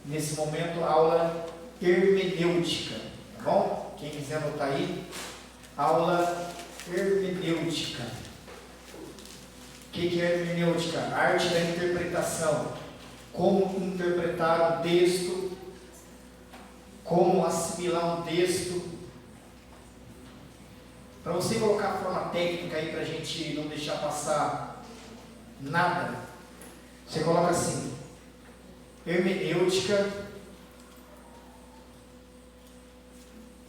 nesse momento, aula hermenêutica, tá bom? Quem quiser anotar aí, aula hermenêutica. O que é hermenêutica? Arte da interpretação. Como interpretar um texto, como assimilar um texto. Para você colocar a forma técnica aí, para a gente não deixar passar nada, você coloca assim: hermenêutica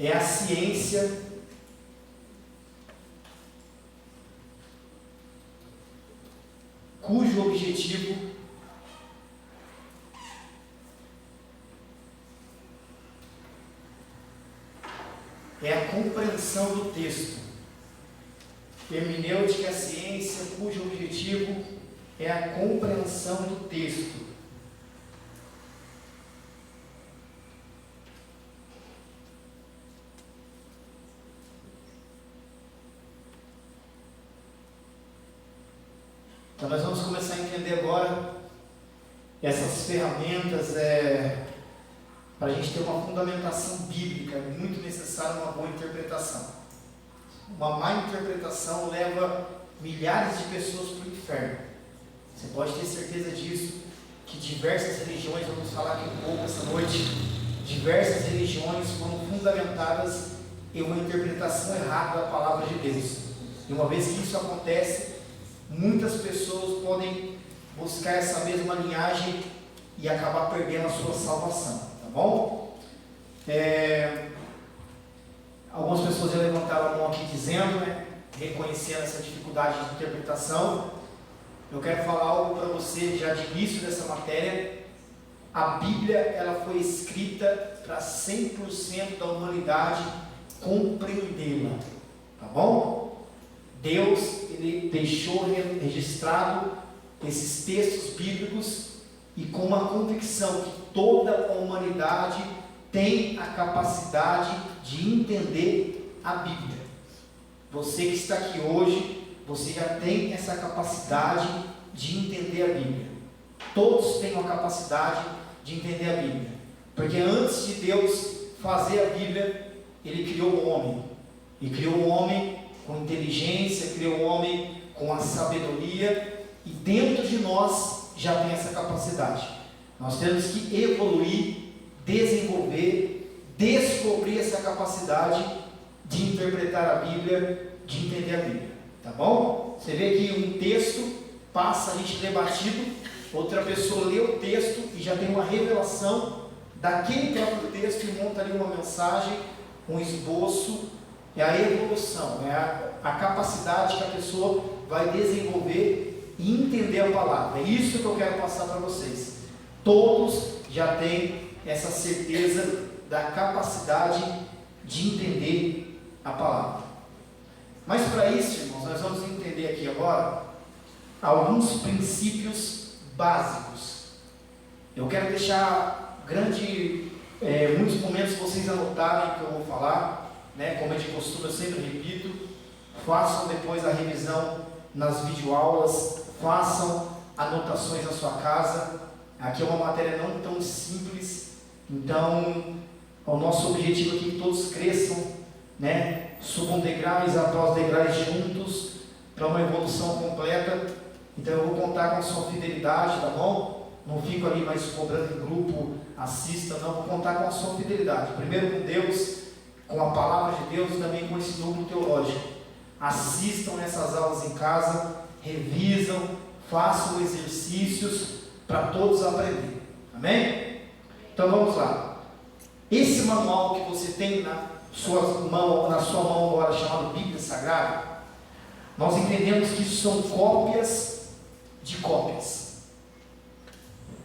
é a ciência cujo objetivo é a compreensão do texto. Hermenêutica é a ciência cujo objetivo é a compreensão do texto. Então nós vamos começar a entender agora essas ferramentas para a gente ter uma fundamentação bíblica. É muito necessária uma boa interpretação. Uma má interpretação leva milhares de pessoas para o inferno. Você pode ter certeza disso, que diversas religiões, vamos falar aqui um pouco essa noite, diversas religiões foram fundamentadas em uma interpretação errada da palavra de Deus. E uma vez que isso acontece, muitas pessoas podem buscar essa mesma linhagem e acabar perdendo a sua salvação, tá bom? Algumas pessoas já levantaram a mão aqui dizendo, reconhecendo essa dificuldade de interpretação. Eu quero falar algo para você já de início dessa matéria. A Bíblia, ela foi escrita para 100% da humanidade compreendê-la, tá bom? Deus, ele deixou registrado esses textos bíblicos e com uma convicção que toda a humanidade tem a capacidade de entender a Bíblia. Você que está aqui hoje, você já tem essa capacidade de entender a Bíblia. Todos têm a capacidade de entender a Bíblia, porque antes de Deus fazer a Bíblia, Ele criou o homem, e criou o homem com inteligência, criou o homem com a sabedoria, e dentro de nós já tem essa capacidade. Nós temos que evoluir, desenvolver, descobrir essa capacidade de interpretar a Bíblia, de entender a Bíblia, tá bom? Você vê que um texto passa, a gente lê batido, outra pessoa lê o texto e já tem uma revelação daquele próprio texto e monta ali uma mensagem, um esboço. É a evolução, é a capacidade que a pessoa vai desenvolver e entender a palavra. É isso que eu quero passar para vocês. Todos já têm essa certeza da capacidade de entender a palavra. Mas para isso, irmãos, nós vamos entender aqui agora alguns princípios básicos. Eu quero deixar muitos momentos vocês anotarem que eu vou falar, como é de costume, eu sempre repito. Façam depois a revisão nas videoaulas, façam anotações na sua casa. Aqui é uma matéria não tão simples, então o nosso objetivo aqui é que todos cresçam, subam degraus após degraus juntos, para uma evolução completa. Então eu vou contar com a sua fidelidade, tá bom? Não fico ali mais cobrando em grupo, assista, não, vou contar com a sua fidelidade. Primeiro com Deus, com a palavra de Deus e também com esse núcleo teológico. Assistam essas aulas em casa, revisam, façam exercícios para todos aprenderem. Amém? Então vamos lá. Esse manual que você tem na sua mão agora, chamado Bíblia Sagrada, nós entendemos que são cópias de cópias.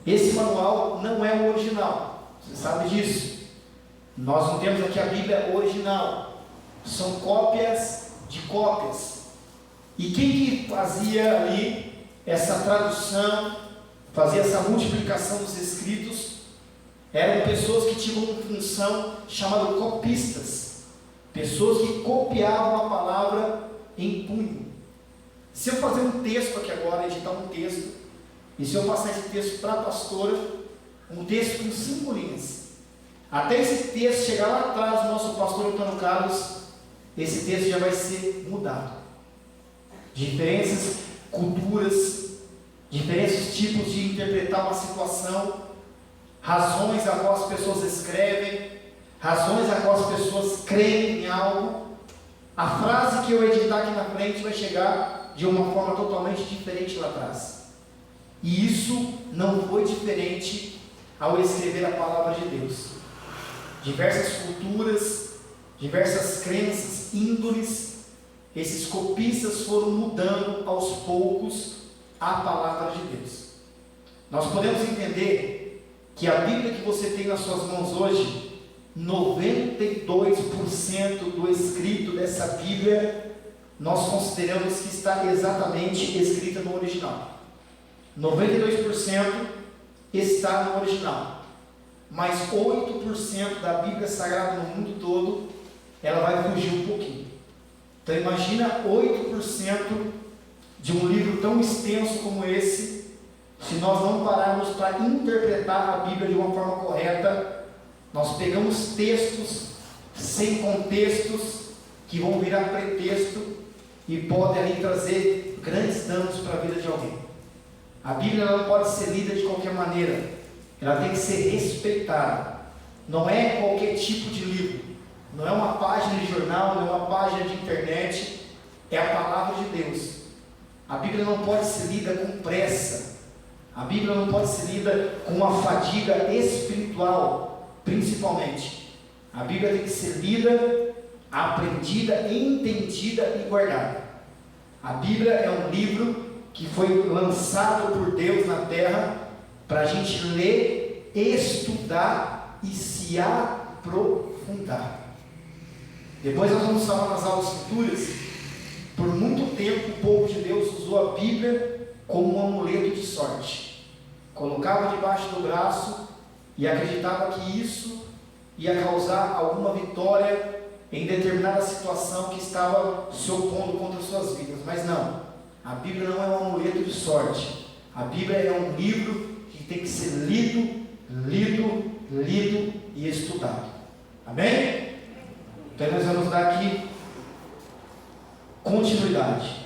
Esse manual não é o original, você sabe disso. Nós não temos aqui a Bíblia original, são cópias de cópias. E quem que fazia ali essa tradução, fazia essa multiplicação dos escritos, eram pessoas que tinham uma função chamada copistas, pessoas que copiavam a palavra em punho. Se eu fazer um texto aqui agora, editar um texto, e se eu passar esse texto para a pastora, um texto com 5 linhas. Até esse texto chegar lá atrás do nosso pastor Antônio Carlos, esse texto já vai ser mudado. Diferentes culturas, diferentes tipos de interpretar uma situação, razões a qual as pessoas escrevem, razões a qual as pessoas creem em algo. A frase que eu editar aqui na frente vai chegar de uma forma totalmente diferente lá atrás. E isso não foi diferente ao escrever a palavra de Deus. Diversas culturas, diversas crenças, índoles, esses copistas foram mudando aos poucos a palavra de Deus. Nós podemos entender que a Bíblia que você tem nas suas mãos hoje, 92% do escrito dessa Bíblia, nós consideramos que está exatamente escrita no original. 92% está no original. Mas 8% da Bíblia Sagrada no mundo todo, ela vai fugir um pouquinho. Então imagina 8% de um livro tão extenso como esse, se nós não pararmos para interpretar a Bíblia de uma forma correta, nós pegamos textos sem contextos, que vão virar pretexto e podem ali trazer grandes danos para a vida de alguém. A Bíblia não pode ser lida de qualquer maneira, ela tem que ser respeitada. Não é qualquer tipo de livro, não é uma página de jornal, não é uma página de internet, é a palavra de Deus. A Bíblia não pode ser lida com pressa, a Bíblia não pode ser lida com uma fadiga espiritual, principalmente. A Bíblia tem que ser lida, aprendida, entendida e guardada. A Bíblia é um livro que foi lançado por Deus na terra para a gente ler, estudar e se aprofundar. Depois nós vamos falar nas aulas futuras. Por muito tempo o povo de Deus usou a Bíblia como um amuleto de sorte. Colocava debaixo do braço e acreditava que isso ia causar alguma vitória em determinada situação que estava se opondo contra suas vidas. Mas não, a Bíblia não é um amuleto de sorte. A Bíblia é um livro que tem que ser lido e estudado. Amém? Então nós vamos dar aqui continuidade.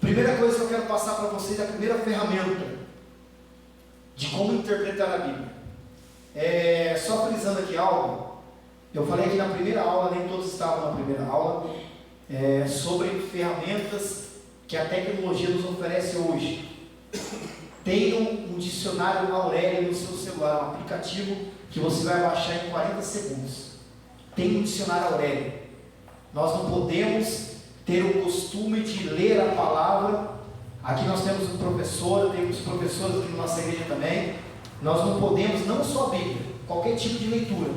Primeira coisa que eu quero passar para vocês é a primeira ferramenta de como interpretar a Bíblia. Só frisando aqui algo, eu falei aqui na primeira aula, nem todos estavam na primeira aula, sobre ferramentas que a tecnologia nos oferece hoje. Tenham um dicionário Aurélio no seu celular, um aplicativo que você vai baixar em 40 segundos. Tem um dicionário Aurélio. Nós não podemos ter o costume de ler a palavra. Aqui nós temos um professor, temos professores aqui na nossa igreja também. Nós não podemos, não só a Bíblia, qualquer tipo de leitura,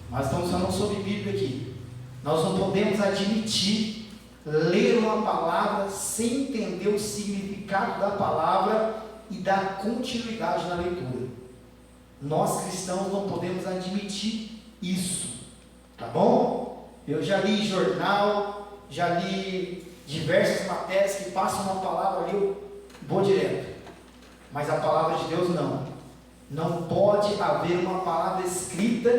mas estamos falando sobre Bíblia aqui. Nós não podemos admitir ler uma palavra sem entender o significado da palavra e dar continuidade na leitura. Nós cristãos não podemos admitir isso, tá bom? Eu já li jornal, já li diversas matérias que passam uma palavra ali, eu vou direto. Mas a palavra de Deus não. Não pode haver uma palavra escrita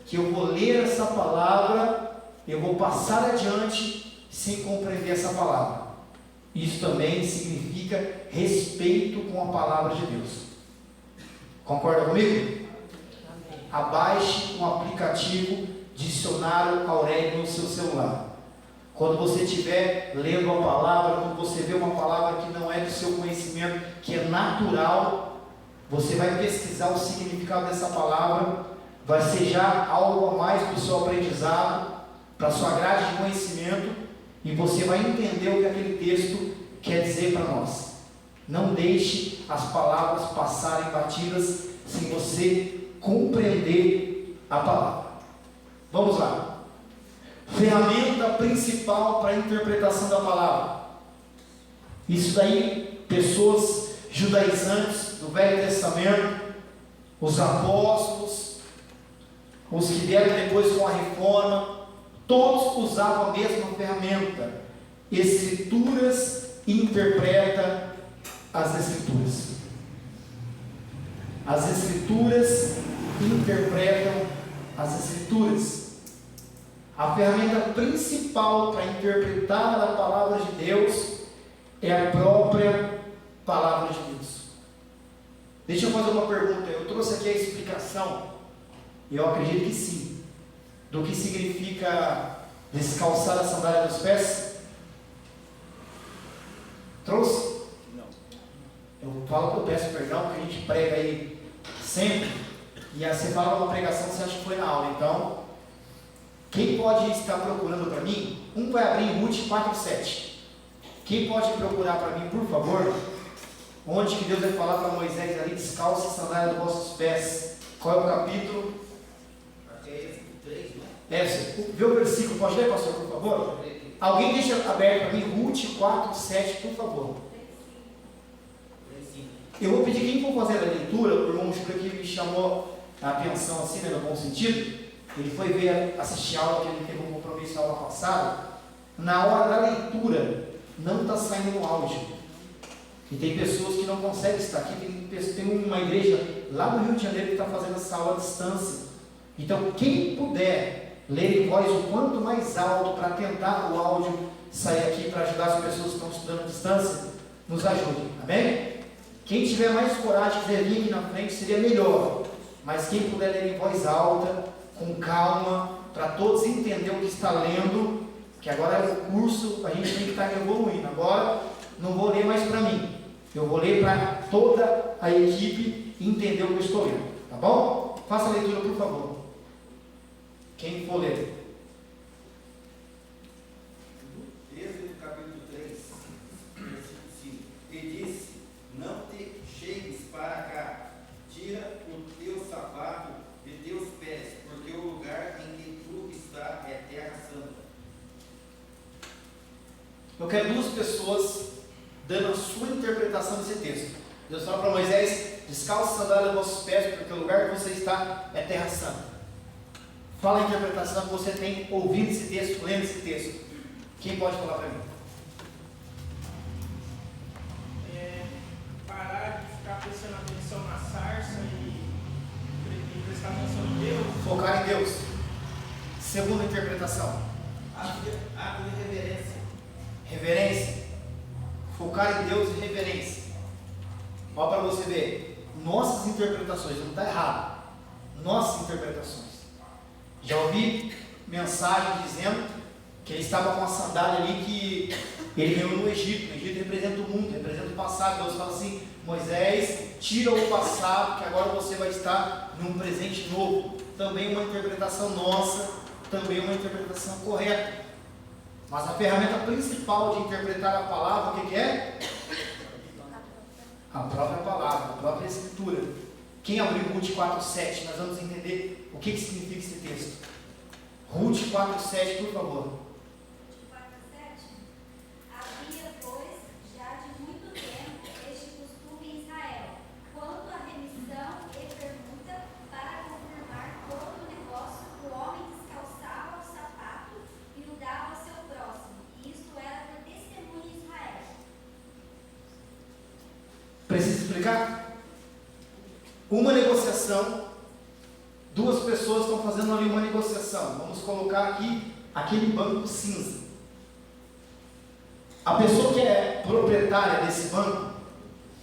que eu vou ler essa palavra, eu vou passar adiante sem compreender essa palavra. Isso também significa respeito com a palavra de Deus. Concorda comigo? Abaixe um aplicativo Dicionário Aurélio no seu celular. Quando você estiver lendo a palavra, quando você vê uma palavra que não é do seu conhecimento, que é natural, você vai pesquisar o significado dessa palavra, vai ser já algo a mais para o seu aprendizado, para a sua grade de conhecimento, e você vai entender o que aquele texto quer dizer para nós. Não deixe as palavras passarem batidas sem você compreender a palavra. Vamos lá. Ferramenta principal para a interpretação da palavra. Isso daí, pessoas judaizantes do Velho Testamento, os apóstolos, os que vieram depois com a reforma, todos usavam a mesma ferramenta. Escrituras interpreta as Escrituras. As Escrituras interpretam as Escrituras. A ferramenta principal para interpretar a palavra de Deus é a própria palavra de Deus. Deixa eu fazer uma pergunta. Eu trouxe aqui a explicação, e eu acredito que sim, do que significa descalçar a sandália dos pés. Trouxe? Não. Eu peço perdão, porque a gente prega aí sempre, e aí você fala uma pregação, você acha que foi na aula. Então, quem pode estar procurando para mim? Um vai abrir em Ruth 4:7. Quem pode procurar para mim, por favor? Onde que Deus vai falar para Moisés ali, descalce a sandália dos vossos pés. Qual é o capítulo? É 3, né? Vê o versículo, pode ler, pastor, por favor? Alguém deixa aberto para mim, Ruth 4:7, por favor. Eu vou pedir quem for fazer a leitura, o irmão Júlio que me chamou a atenção assim, né, no bom sentido. Ele foi assistir a aula, que ele teve um compromisso na aula passada. Na hora da leitura, não está saindo no áudio. E tem pessoas que não conseguem estar aqui. Tem uma igreja lá no Rio de Janeiro que está fazendo essa aula à distância. Então, quem puder ler em voz o quanto mais alto para tentar o áudio sair aqui para ajudar as pessoas que estão estudando à distância, nos ajude. Amém? Quem tiver mais coragem, quiser vir aqui na frente, seria melhor. Mas quem puder ler em voz alta, com calma, para todos entenderem o que está lendo, que agora é o curso, a gente tem que estar evoluindo. Agora, não vou ler mais para mim. Eu vou ler para toda a equipe entender o que eu estou lendo. Tá bom? Faça a leitura, por favor. Quem for ler. Êxodo capítulo 3, versículo 5. E disse: não te chegues para cá, tira o teu sapato de teus pés, porque o lugar em que tu está é terra santa. Eu quero duas pessoas dando a sua interpretação desse texto. Deus fala para Moisés: descalça a sandália dos vossos pés, porque o lugar que você está é terra santa. Fala a interpretação que você tem ouvindo esse texto, lendo esse texto. Quem pode falar para mim? Parar de ficar prestando atenção na sarça e prestar atenção em Deus. Focar em Deus. Segunda interpretação. Ato de reverência. Reverência. Focar em Deus e reverência. Olha para você ver. Nossas interpretações, não está errado. Nossas interpretações. Já ouvi mensagem dizendo que ele estava com a sandália ali que ele ganhou no Egito. O Egito representa o mundo, representa o passado. Deus fala assim: Moisés, tira o passado, que agora você vai estar num presente novo. Também uma interpretação nossa, também uma interpretação correta. Mas a ferramenta principal de interpretar a palavra, o que é? A própria palavra, a própria escritura. Quem abriu Ruth 4:7, nós vamos entender o que significa esse texto. Ruth 4:7, por favor. Havia, pois, já de muito tempo este costume em Israel, quanto à remissão e permuta, para confirmar todo o negócio, o homem descalçava o sapato e o dava ao seu próximo, e isto era por testemunho em Israel. Precisa explicar? Uma negociação, duas pessoas estão fazendo ali uma negociação. Vamos colocar aqui aquele banco cinza. A pessoa que é proprietária desse banco,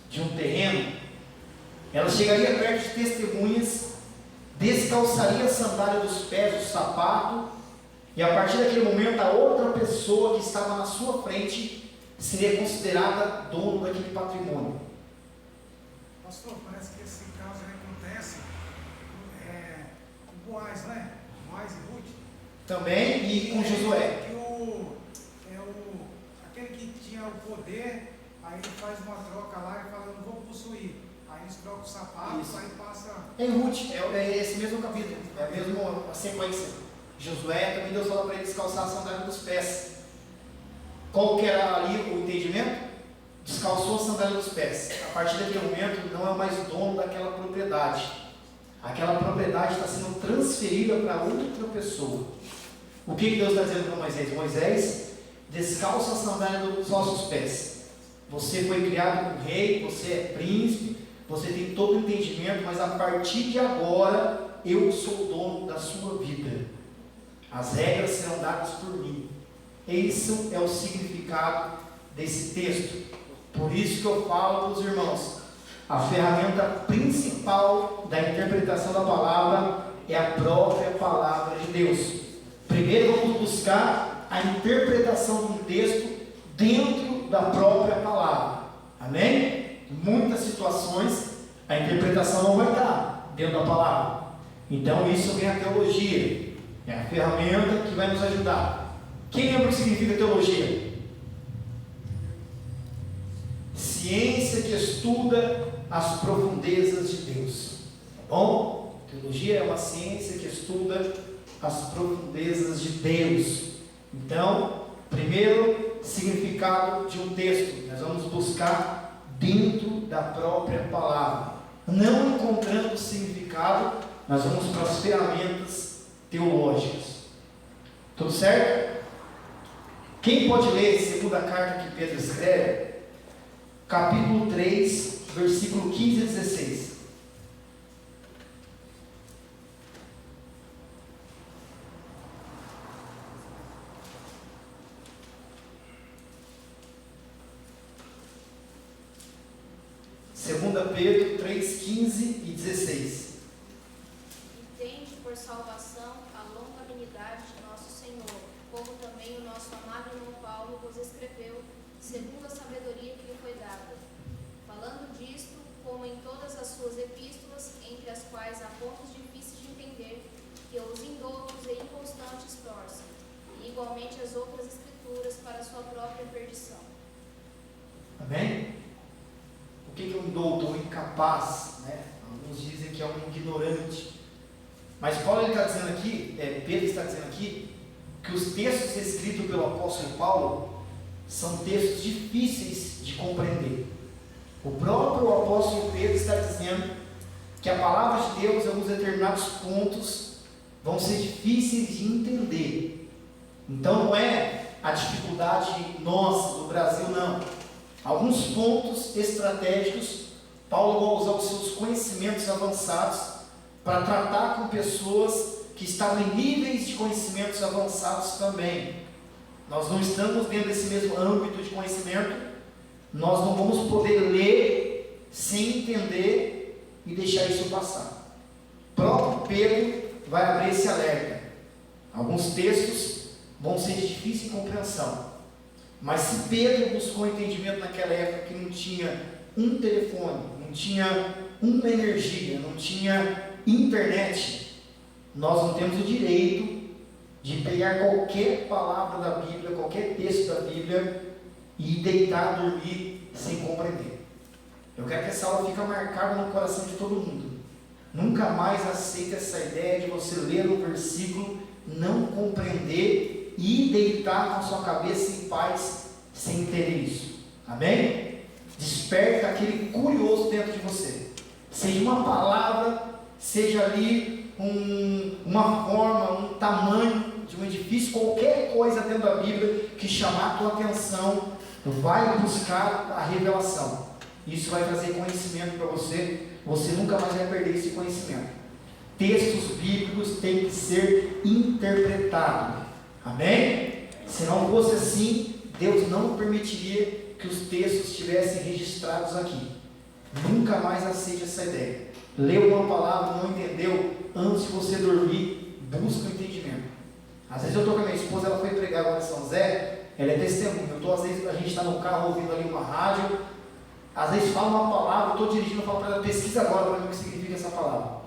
de um terreno, ela chegaria perto de testemunhas, descalçaria a sandália dos pés, o sapato, e a partir daquele momento a outra pessoa que estava na sua frente seria considerada dono daquele patrimônio. Pastor, parece que esse caso aí acontece com Boaz, né? Boaz e Ruth. Também, e com Josué. Aquele que tinha o poder, aí ele faz uma troca lá e fala: eu não vou possuir. Aí eles trocam os sapatos, Isso. aí passa. Em Ruth, é esse mesmo capítulo, é a mesma sequência. Josué também Deus falou para ele descalçar a sandália dos pés. Qual que era ali o entendimento? Descalçou a sandália dos pés. A partir daquele momento não é mais dono daquela propriedade. Aquela propriedade está sendo transferida para outra pessoa. O que Deus está dizendo para Moisés? Moisés, descalça a sandália dos vossos pés. Você foi criado como rei, você é príncipe, você tem todo o entendimento, mas a partir de agora eu sou o dono da sua vida. As regras serão dadas por mim. Esse é o significado desse texto. Por isso que eu falo para os irmãos, a ferramenta principal da interpretação da palavra é a própria palavra de Deus. Primeiro vamos buscar a interpretação de um texto dentro da própria palavra. Amém? Em muitas situações a interpretação não vai estar dentro da palavra. Então isso vem a teologia. É a ferramenta que vai nos ajudar. Quem lembra o que significa teologia? Ciência que estuda as profundezas de Deus. Tá bom? Teologia é uma ciência que estuda as profundezas de Deus. Então, primeiro significado de um texto, nós vamos buscar dentro da própria palavra. Não encontrando significado, nós vamos para as ferramentas teológicas. Tudo certo? Quem pode ler a segunda carta que Pedro escreve? Capítulo 3, versículo 15 a 16. Segunda Pedro 3, 15 e 16. E tende por salvação a longanimidade de nosso Senhor, como também o nosso amado irmão Paulo vos escreveu, segundo a sabedoria que lhe foi dada. Falando disto, como em todas as suas epístolas, entre as quais há pontos difíceis de entender, que os indoutos e inconstantes torcem, e igualmente as outras escrituras para a sua própria perdição. Amém? O que é um indouto, um incapaz? Né? Alguns dizem que é um ignorante. Mas Paulo está dizendo aqui, Pedro está dizendo aqui, que os textos escritos pelo apóstolo Paulo são textos difíceis de compreender. O próprio apóstolo Pedro está dizendo que a palavra de Deus, em alguns determinados pontos, vão ser difíceis de entender. Então não é a dificuldade nossa, do Brasil, não. Alguns pontos estratégicos, Paulo vai usar os seus conhecimentos avançados para tratar com pessoas que estavam em níveis de conhecimentos avançados também. Nós não estamos dentro desse mesmo âmbito de conhecimento, nós não vamos poder ler sem entender e deixar isso passar. O próprio Pedro vai abrir esse alerta. Alguns textos vão ser de difícil compreensão, mas se Pedro buscou entendimento naquela época que não tinha um telefone, não tinha uma energia, não tinha internet, nós não temos o direito de pegar qualquer palavra da Bíblia, qualquer texto da Bíblia e deitar, dormir sem compreender. Eu quero que essa aula fique marcada no coração de todo mundo. Nunca mais aceite essa ideia de você ler um versículo, não compreender e deitar com sua cabeça em paz sem entender isso. Amém? Desperta aquele curioso dentro de você. Seja uma palavra, seja ali uma forma, um tamanho de um edifício, qualquer coisa dentro da Bíblia que chamar a tua atenção, vai buscar a revelação. Isso vai trazer conhecimento para você. Você nunca mais vai perder esse conhecimento. Textos bíblicos têm que ser interpretados. Amém? Se não fosse assim, Deus não permitiria que os textos estivessem registrados aqui. Nunca mais aceite essa ideia. Leu uma palavra, não entendeu, antes de você dormir, busca o entendimento. Às vezes eu estou com a minha esposa, ela foi pregar agora em São Zé, ela é testemunha. Às vezes a gente está no carro ouvindo ali uma rádio, às vezes fala uma palavra, eu estou dirigindo, eu falo para ela, pesquisa agora para ver o que significa essa palavra.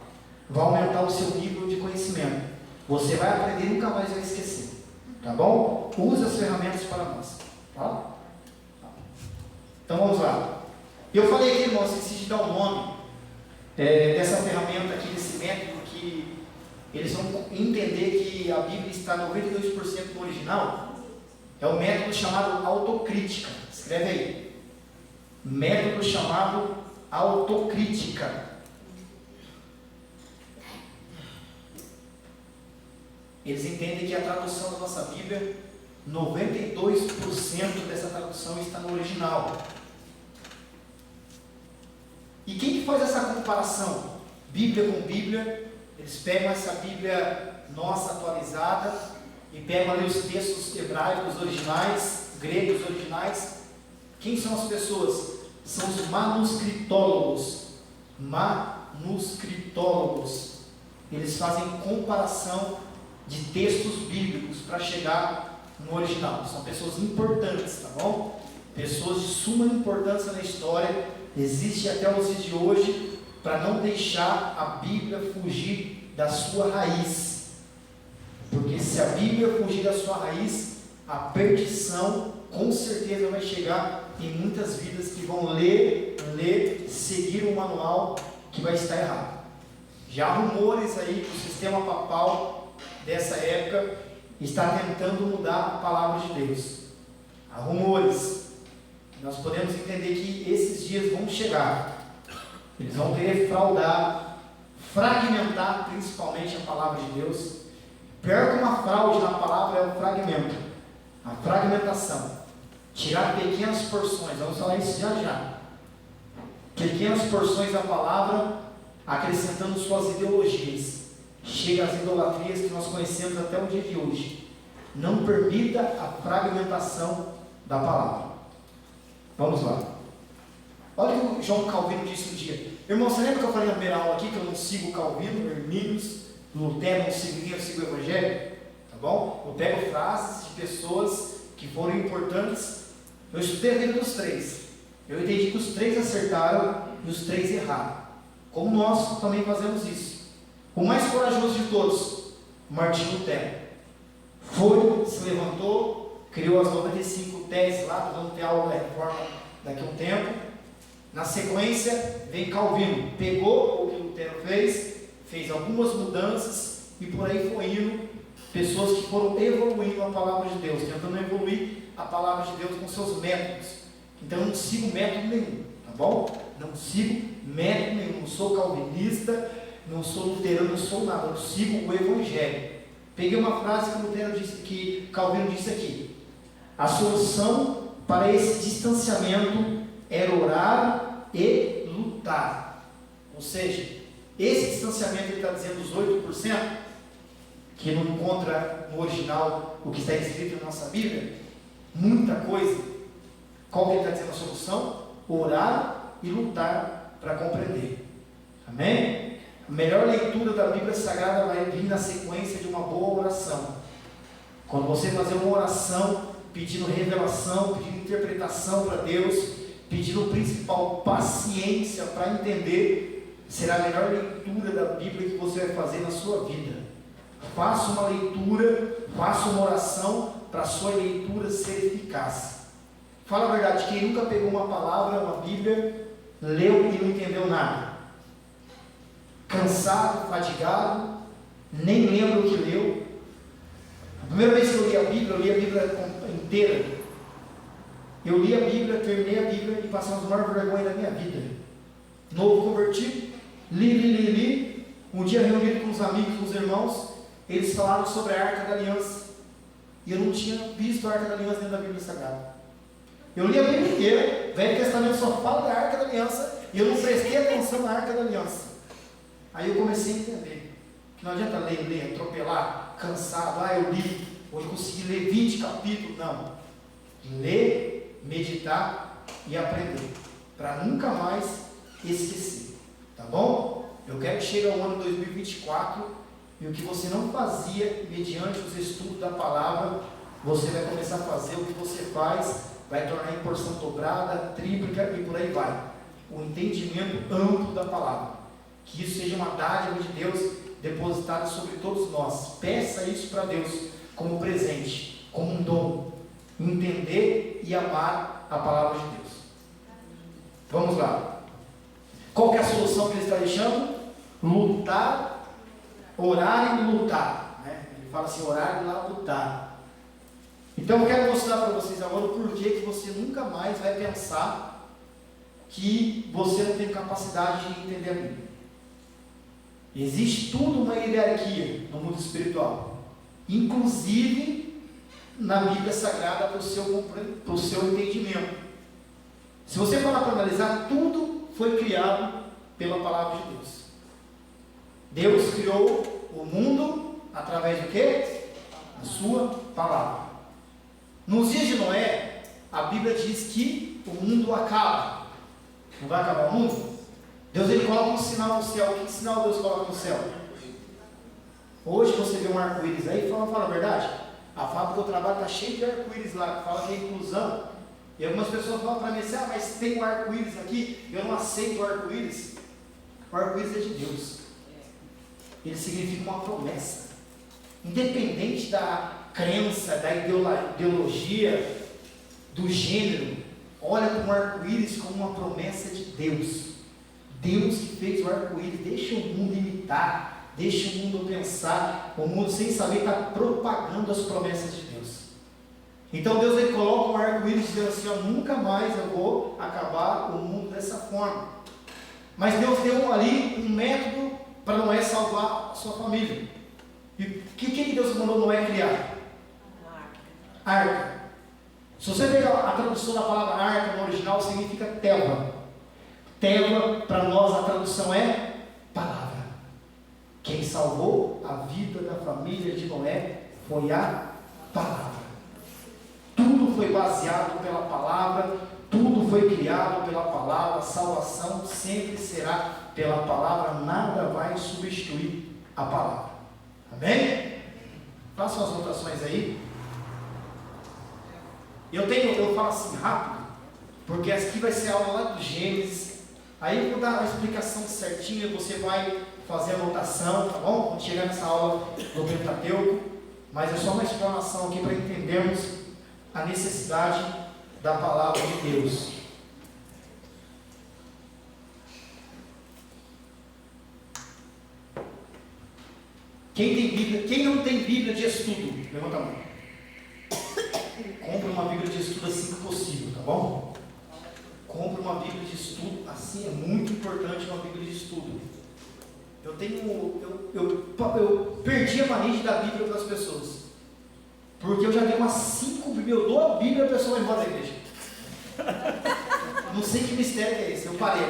Vai aumentar o seu nível de conhecimento. Você vai aprender e nunca mais vai esquecer. Tá bom? Use as ferramentas para nós. Tá? Então vamos lá. Eu falei aqui, irmãos, esqueci de dar o nome dessa ferramenta aqui, desse método, que eles vão entender que a Bíblia está 92% no original. É o método chamado autocrítica. Escreve aí. Método chamado autocrítica. Eles entendem que a tradução da nossa Bíblia, 92% dessa tradução está no original. E quem que faz comparação, Bíblia com Bíblia, eles pegam essa Bíblia nossa atualizada e pegam ali os textos hebraicos originais, gregos originais. Quem são as pessoas? São os manuscritólogos. Manuscritólogos. Eles fazem comparação de textos bíblicos para chegar no original. São pessoas importantes, tá bom? Pessoas de suma importância na história. Existe até os dias de hoje para não deixar a Bíblia fugir da sua raiz. Porque se a Bíblia fugir da sua raiz, a perdição com certeza vai chegar em muitas vidas que vão ler, seguir um manual que vai estar errado. Já há rumores aí que o sistema papal dessa época está tentando mudar a palavra de Deus. Há rumores. Nós podemos entender que esses dias vão chegar. Eles vão querer fraudar, fragmentar principalmente a palavra de Deus. Pior que uma fraude na palavra é o fragmento, a fragmentação. Tirar pequenas porções, vamos falar isso já. Pequenas porções da palavra, acrescentando suas ideologias. Chega às idolatrias que nós conhecemos até o dia de hoje. Não permita a fragmentação da palavra. Vamos lá. Olha o que o João Calvino disse um dia. Irmão, você lembra que eu falei na primeira aula aqui que eu não sigo Calvino, Hermínios, Lutero, não sigo ninguém, eu sigo o Evangelho? Tá bom? Eu pego frases de pessoas que foram importantes. Eu estudei a vida dos três. Eu entendi que os três acertaram e os três erraram. Como nós também fazemos isso. O mais corajoso de todos, Martinho Lutero. Foi, se levantou, criou as 95 teses lá, vamos ter aula da reforma daqui a um tempo. Na sequência, vem Calvino. Pegou o que Lutero fez algumas mudanças e por aí foi indo. Pessoas que foram evoluindo a palavra de Deus, tentando evoluir a palavra de Deus com seus métodos. Então eu não sigo método nenhum, tá bom? Não sigo método nenhum, não sou calvinista, não sou luterano, não sou nada, eu sigo o Evangelho. Peguei uma frase que Lutero disse, que Calvino disse aqui. A solução para esse distanciamento era orar e lutar. Ou seja, esse distanciamento ele está dizendo os 8%, que não encontra no original o que está escrito na nossa Bíblia, muita coisa. Qual que ele está dizendo a solução? Orar e lutar para compreender. Amém? A melhor leitura da Bíblia Sagrada vai vir na sequência de uma boa oração. Quando você fazer uma oração pedindo revelação, pedindo interpretação para Deus, pedindo o principal, paciência para entender, será a melhor leitura da Bíblia que você vai fazer na sua vida. Faça uma leitura, faça uma oração para a sua leitura ser eficaz. Fala a verdade, quem nunca pegou uma palavra, uma Bíblia, leu e não entendeu nada? Cansado, fadigado, nem lembra o que leu. A primeira vez que eu li a Bíblia inteira. Eu li a Bíblia, terminei a Bíblia e passei as maiores vergonhas da minha vida. Novo convertido, li. Um dia reunido com os amigos, com os irmãos, eles falaram sobre a Arca da Aliança. E eu não tinha visto a Arca da Aliança dentro da Bíblia Sagrada. Eu li a Bíblia inteira, Velho Testamento só fala da Arca da Aliança, e eu não prestei atenção na Arca da Aliança. Aí eu comecei a entender que não adianta ler, atropelar, cansado, eu li, hoje consegui ler 20 capítulos, não. Ler, meditar e aprender, para nunca mais esquecer, tá bom? Eu quero que chegue ao ano 2024 e o que você não fazia mediante os estudos da palavra, você vai começar a fazer. O que você faz vai tornar em porção dobrada, tríplica e por aí vai. O entendimento amplo da palavra. Que isso seja uma dádiva de Deus depositada sobre todos nós. Peça isso para Deus como presente, como um dom. Entender e amar a palavra de Deus. Vamos lá. Qual que é a solução que ele está deixando? Lutar, orar e lutar. Né? Ele fala assim, orar e lutar. Então eu quero mostrar para vocês agora o porquê que você nunca mais vai pensar que você não tem capacidade de entender a Bíblia. Existe tudo uma hierarquia no mundo espiritual, inclusive na Bíblia Sagrada para o seu entendimento. Se você parar para analisar, tudo foi criado pela palavra de Deus. Deus criou o mundo através do quê? Da sua palavra. Nos dias de Noé, a Bíblia diz que o mundo acaba. Não vai acabar o mundo? Deus ele coloca um sinal no céu. Que sinal Deus coloca no céu? Hoje você vê um arco-íris aí, fala a verdade. A fábrica que eu trabalho está cheia de arco-íris lá, que fala que é inclusão. E algumas pessoas falam para mim assim, mas tem um arco-íris aqui, eu não aceito o arco-íris. O arco-íris é de Deus. Ele significa uma promessa. Independente da crença, da ideologia, do gênero, olha para o arco-íris como uma promessa de Deus. Deus que fez o arco-íris, deixa o mundo imitar, deixa o mundo pensar, o mundo sem saber está propagando as promessas de Deus. Então Deus ele coloca um arco-íris dizendo assim, nunca mais eu vou acabar o mundo dessa forma. Mas Deus deu ali um método para Noé salvar a sua família. E o que Deus mandou Noé criar? Arca. Se você ver a tradução da palavra arca no original, significa telva. Telva, para nós, a tradução é palavra. Quem salvou a vida da família de Noé foi a palavra. Tudo foi baseado pela palavra, tudo foi criado pela palavra, a salvação sempre será pela palavra, nada vai substituir a palavra. Amém? Façam as anotações aí. Eu falo assim rápido, porque aqui vai ser a aula lá do Gênesis. Aí eu vou dar a explicação certinha, você vai fazer a anotação, tá bom? Quando chegar nessa aula do Pentateuco, mas é só uma explanação aqui para entendermos a necessidade da palavra de Deus. Quem tem Bíblia, quem não tem Bíblia de estudo, levanta a mão. Compre uma Bíblia de estudo assim que possível, tá bom? Compre uma Bíblia de estudo, assim é muito importante uma Bíblia de estudo. Eu perdi a mania de dar Bíblia para as pessoas. Porque eu já dei umas 5 Bíblias, eu dou a Bíblia e a pessoa vai embora da igreja. Não sei que mistério é esse, eu parei.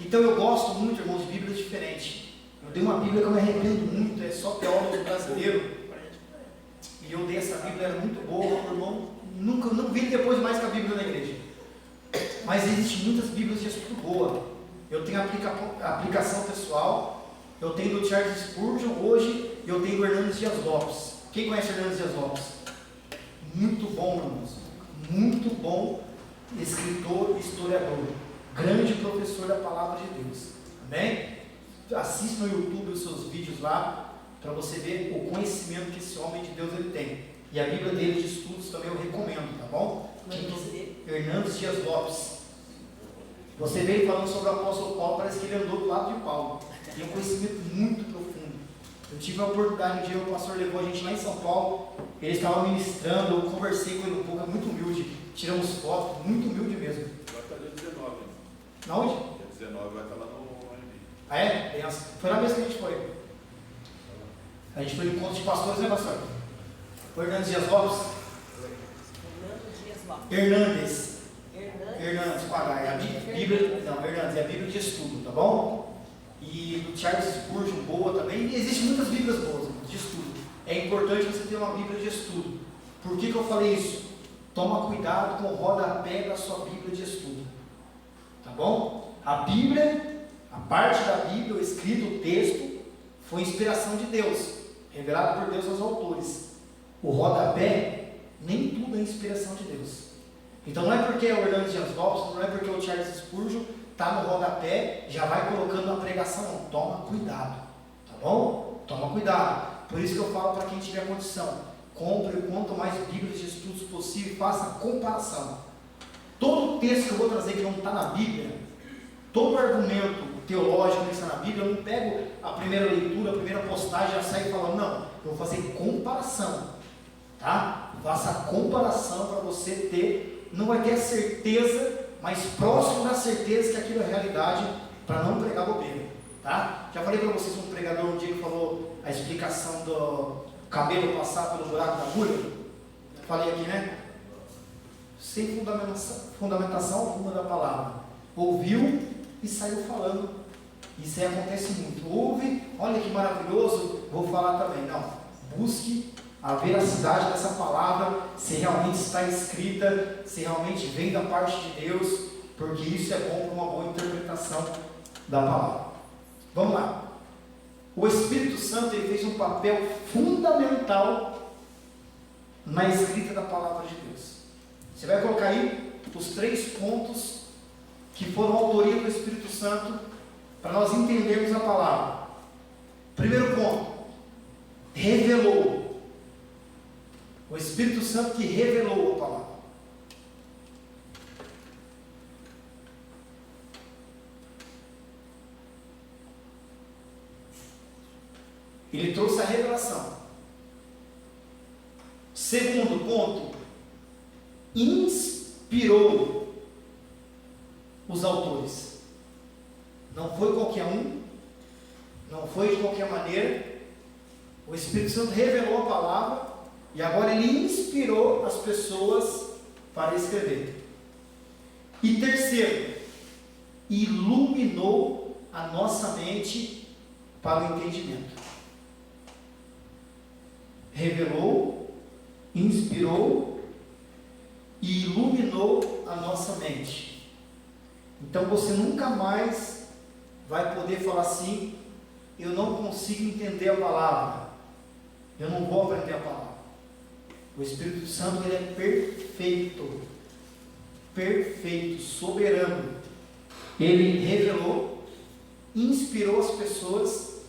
Então eu gosto muito, irmãos, de Bíblias diferentes. Eu dei uma Bíblia que eu me arrependo muito, é só teólogo brasileiro. E eu dei essa Bíblia, era muito boa, meu irmão. Não vi depois mais com a Bíblia na igreja. Mas existem muitas Bíblias de estudo boa. Eu tenho a aplicação pessoal, eu tenho do Charles Spurgeon, hoje eu tenho do Hernandes Dias Lopes. Quem conhece Hernandes Dias Lopes? Muito bom, irmãos. Muito bom escritor e historiador. Grande professor da palavra de Deus. Amém? Assista no YouTube os seus vídeos lá, para você ver o conhecimento que esse homem de Deus ele tem. E a Bíblia dele de estudos também eu recomendo, tá bom? Hernandes Dias Lopes. Você veio falando sobre o apóstolo Paulo, parece que ele andou do lado de Paulo. Tem um conhecimento muito profundo. Eu tive a oportunidade, um dia o pastor levou a gente lá em São Paulo, ele estava ministrando, eu conversei com ele um pouco, é muito humilde, tiramos fotos, muito humilde mesmo. Vai estar dia 19. Na onde? Dia 19 vai estar lá no OMB. Ah é? Benção. Foi na vez que a gente foi. A gente foi no encontro de pastores, né, pastor? O Hernandes Dias Lopes? Hernandes, com H, é a Bíblia, não, Hernandes, é a Bíblia de estudo, tá bom? E do Charles Spurgeon, boa também, e existem muitas Bíblias boas, de estudo. É importante você ter uma Bíblia de estudo. Por que eu falei isso? Toma cuidado com o rodapé da sua Bíblia de estudo, tá bom? A Bíblia, a parte da Bíblia, o escrito, o texto, foi inspiração de Deus, revelado por Deus aos autores. O rodapé, nem tudo é inspiração de Deus. Então não é porque é o Hernandes Dias Lopes, não é porque o Charles Spurgeon está no rodapé, já vai colocando na pregação, não. Toma cuidado, tá bom? Toma cuidado. Por isso que eu falo para quem tiver condição, compre quanto mais Bíblias de estudos possível e faça comparação. Todo texto que eu vou trazer que não está na Bíblia, todo argumento teológico que está na Bíblia, eu não pego a primeira leitura, a primeira postagem e já saio falando, não, eu vou fazer comparação, tá? Faça a comparação para você ter, não vai ter a certeza, mas próximo da certeza que aquilo é realidade, para não pregar bobeira, tá? Já falei para vocês um pregador um dia que falou a explicação do cabelo passar pelo buraco da agulha. Falei aqui, né? Sem fundamentação alguma da palavra. Ouviu e saiu falando. Isso aí acontece muito. Ouve, olha que maravilhoso, vou falar também. Não, busque a veracidade dessa palavra, se realmente está escrita, se realmente vem da parte de Deus, porque isso é bom para uma boa interpretação da palavra. Vamos lá. O Espírito Santo ele fez um papel fundamental na escrita da palavra de Deus. Você vai colocar aí os 3 pontos que foram a autoria do Espírito Santo para nós entendermos a palavra. Primeiro ponto, revelou. O Espírito Santo que revelou a palavra. Ele trouxe a revelação. Segundo ponto, inspirou os autores. Não foi qualquer um, não foi de qualquer maneira. O Espírito Santo revelou a palavra e agora ele inspirou as pessoas para escrever. E terceiro, iluminou a nossa mente para o entendimento. Revelou, inspirou e iluminou a nossa mente. Então você nunca mais vai poder falar assim: eu não consigo entender a palavra, eu não vou aprender a palavra. O Espírito Santo ele é perfeito, perfeito, soberano. Ele revelou, inspirou as pessoas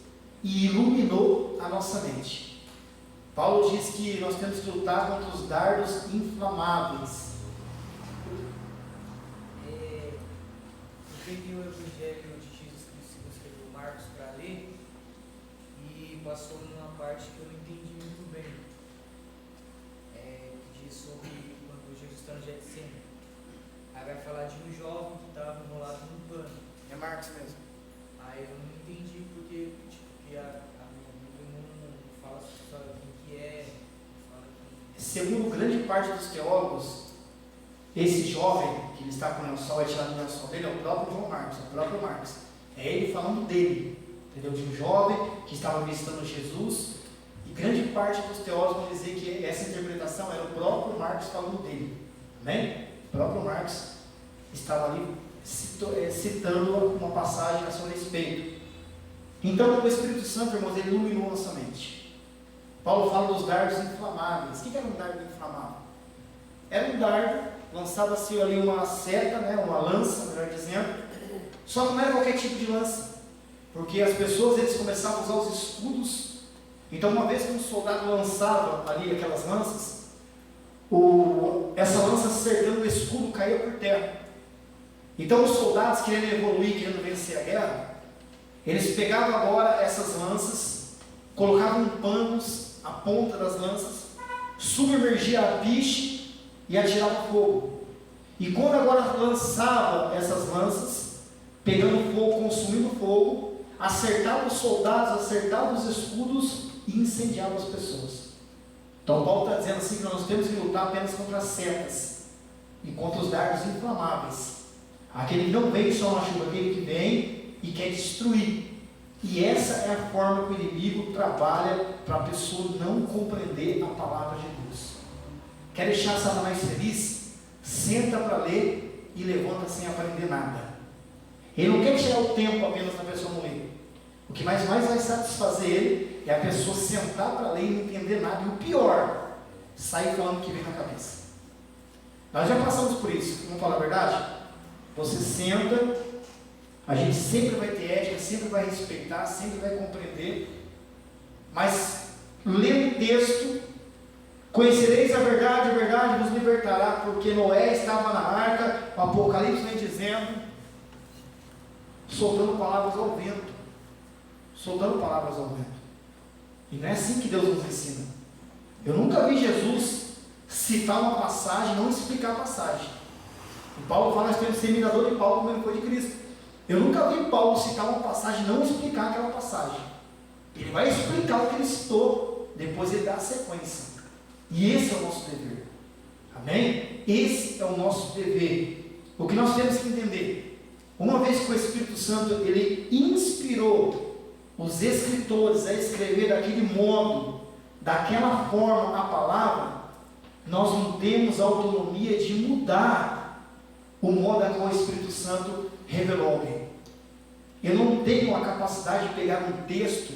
e iluminou a nossa mente. Paulo diz que nós temos que lutar contra os dardos inflamáveis. Eu peguei o Evangelho de Jesus Cristo que você escreveu Marcos para ler e passou numa parte que eu não entendi muito bem. Que diz sobre quando Jesus está no Getsemane. Aí vai falar de um jovem que estava enrolado num pano. É Marcos mesmo. Aí eu não entendi porque a minha Bíblia não fala só quem que é, fala que... Segundo grande parte dos teólogos, esse jovem que ele está com o lençol, vai tirar o lençol dele, é o próprio João Marcos, é o próprio Marcos. É ele falando dele, entendeu? De um jovem que estava visitando Jesus, e grande parte dos teólogos vão dizer que essa interpretação era o próprio Marcos falando dele. Amém? O próprio Marcos estava ali citando uma passagem a seu respeito. Então o Espírito Santo, irmãos, ele iluminou nossa mente. Paulo fala dos dardos inflamáveis. O que era um dardo inflamável? Era um dardo, lançava assim ali uma seta, né, uma lança, melhor dizendo, só que não era qualquer tipo de lança, porque as pessoas eles começavam a usar os escudos. Então uma vez que um soldado lançava ali aquelas lanças, essa lança cercando o escudo caía por terra. Então os soldados, querendo evoluir, querendo vencer a guerra, eles pegavam agora essas lanças, colocavam panos à ponta das lanças, submergia a piche e atirava fogo. E quando agora lançava essas lanças, pegando fogo, consumindo fogo, acertava os soldados, acertava os escudos e incendiava as pessoas. Então Paulo está dizendo assim que nós temos que lutar apenas contra as setas e contra os dardos inflamáveis. Aquele que não vem só na chuva, aquele que vem e quer destruir. E essa é a forma que o inimigo trabalha para a pessoa não compreender a palavra de Deus. Quer deixar Satanás feliz? Senta para ler e levanta sem aprender nada. Ele não quer tirar o tempo apenas da pessoa não ler. O que mais vai satisfazer ele é a pessoa sentar para ler e não entender nada. E o pior, sair falando o que vem na cabeça. Nós já passamos por isso, vamos falar a verdade? Você senta, a gente sempre vai ter ética, sempre vai respeitar, sempre vai compreender, mas lê o texto, conhecereis a verdade vos libertará, porque Noé estava na arca, o Apocalipse vem dizendo, soltando palavras ao vento, e não é assim que Deus nos ensina. Eu nunca vi Jesus citar uma passagem, não explicar a passagem. E Paulo fala, nós temos que ser imitador de Paulo como ele foi de Cristo. Eu nunca vi Paulo citar uma passagem e não explicar aquela passagem. Ele vai explicar o que ele citou, depois ele dá a sequência. E esse é o nosso dever. Amém? Esse é o nosso dever. O que nós temos que entender? Uma vez que o Espírito Santo ele inspirou os escritores a escrever daquele modo, daquela forma a palavra, nós não temos autonomia de mudar o modo a qual o Espírito Santo revelou alguém. Eu não tenho a capacidade de pegar um texto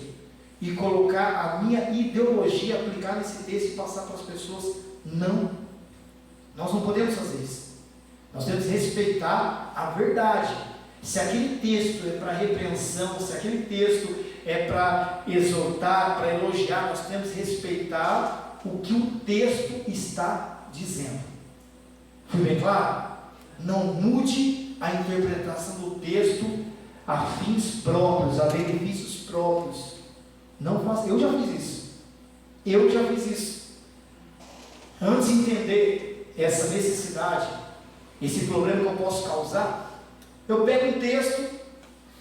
e colocar a minha ideologia, aplicar nesse texto e passar para as pessoas. Não. Nós não podemos fazer isso. Nós temos que respeitar a verdade. Se aquele texto é para repreensão, se aquele texto é para exortar, para elogiar, nós temos que respeitar o que o texto está dizendo. Foi bem claro? Não mude a interpretação do texto a fins próprios, a benefícios próprios. Não faça. Eu já fiz isso. Antes de entender essa necessidade, esse problema que eu posso causar, eu pego um texto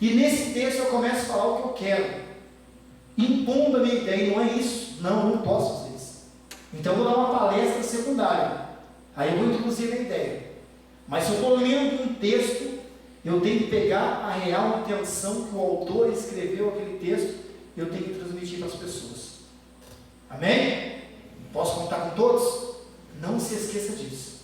e nesse texto eu começo a falar o que eu quero, impondo a minha ideia. E não é isso. Não posso fazer isso. Então eu vou dar uma palestra secundária. Aí eu vou introduzir a minha ideia. Mas se eu estou lendo um texto, eu tenho que pegar a real intenção que o autor escreveu aquele texto, eu tenho que transmitir para as pessoas. Amém? Posso contar com todos? Não se esqueça disso.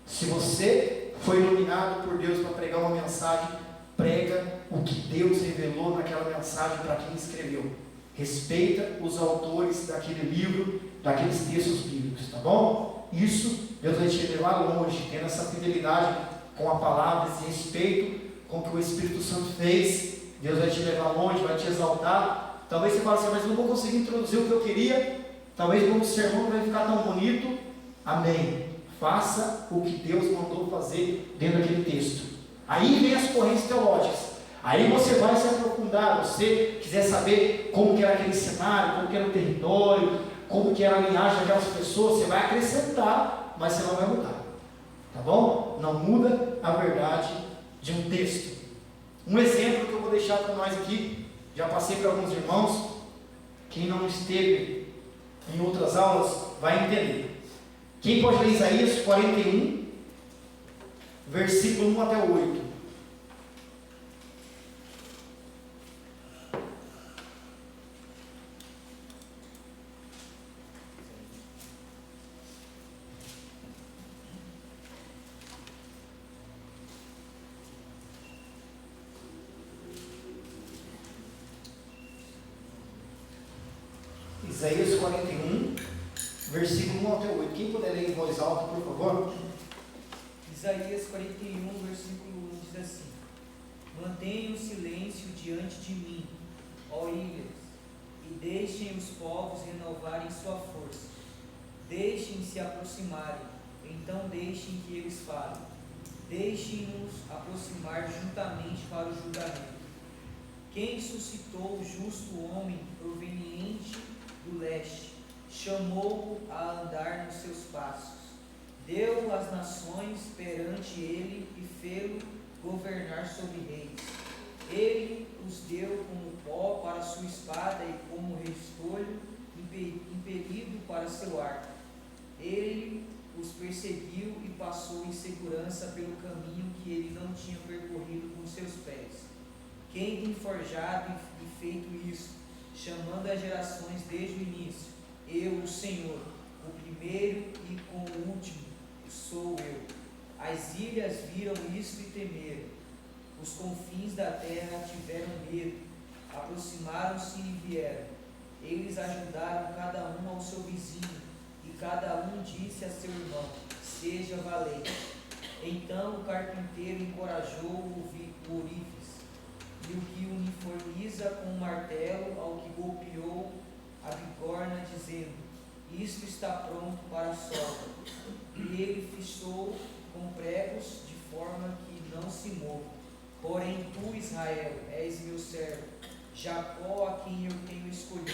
Se você foi iluminado por Deus para pregar uma mensagem, prega o que Deus revelou naquela mensagem para quem escreveu. Respeita os autores daquele livro, daqueles textos bíblicos, tá bom? Isso Deus vai te levar longe, tendo essa fidelidade com a palavra, esse respeito com o que o Espírito Santo fez. Deus vai te levar longe, vai te exaltar. Talvez você fale assim, mas eu não vou conseguir introduzir o que eu queria. Talvez o sermão não vai ficar tão bonito. Amém. Faça o que Deus mandou fazer dentro daquele texto. Aí vem as correntes teológicas. Aí você vai se aprofundar. Você quiser saber como que era aquele cenário, como que era o território, como que era a linhagem daquelas pessoas, você vai acrescentar, mas você não vai mudar. Tá bom? Não muda a verdade de um texto. Um exemplo que eu vou deixar para nós aqui, já passei para alguns irmãos, quem não esteve em outras aulas vai entender. Quem pode ler Isaías 41, versículo 1 até o 8? Isaías 41, versículo 1 até 8. Quem puder ler em voz alta, por favor? Isaías 41, versículo 1 diz assim: Mantenham o silêncio diante de mim, ó ilhas, e deixem os povos renovarem sua força. Deixem-se aproximarem, então deixem que eles falem. Deixem-nos aproximar juntamente para o julgamento. Quem suscitou o justo homem proveniente do leste, chamou-o a andar nos seus passos, deu as nações perante ele e fê-lo governar sobre reis. Ele os deu como pó para sua espada e como restolho impelido para seu arco. Ele os perseguiu e passou em segurança pelo caminho que ele não tinha percorrido com seus pés. Quem tem forjado e feito isso, chamando as gerações desde o início? Eu, o Senhor, o primeiro e com o último, sou eu. As ilhas viram isto e temeram. Os confins da terra tiveram medo, aproximaram-se e vieram. Eles ajudaram cada um ao seu vizinho, e cada um disse a seu irmão: seja valente. Então o carpinteiro encorajou o ourives, e o que uniformiza com o martelo ao que golpeou a bigorna, dizendo: isto está pronto para a solda. E ele fixou com pregos de forma que não se mova. Porém tu, Israel, és meu servo, Jacó, a quem eu tenho escolhido,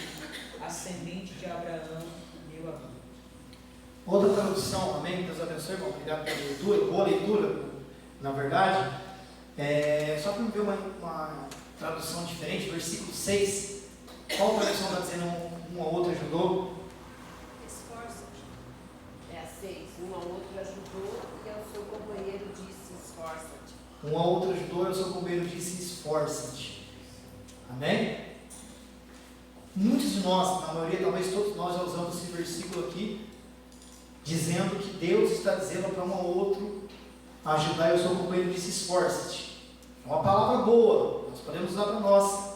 a semente de Abraão, meu amigo. Outra tradução, amém? Deus abençoe, irmão. Obrigado pela leitura, boa leitura, na verdade. Só para ver uma tradução diferente, versículo 6. Qual tradução está dizendo uma ou outra ajudou? Esforça-te. É a 6. Um ao outro ajudou e ao seu companheiro disse: esforça-te. Um ao outro ajudou, eu sou companheiro disse, esforça-te. Amém? Muitos de nós, na maioria, talvez todos nós já usamos esse versículo aqui, dizendo que Deus está dizendo para um ao outro ajudar, eu sou companheiro disse, esforça-te. É uma palavra boa, nós podemos usar para nós,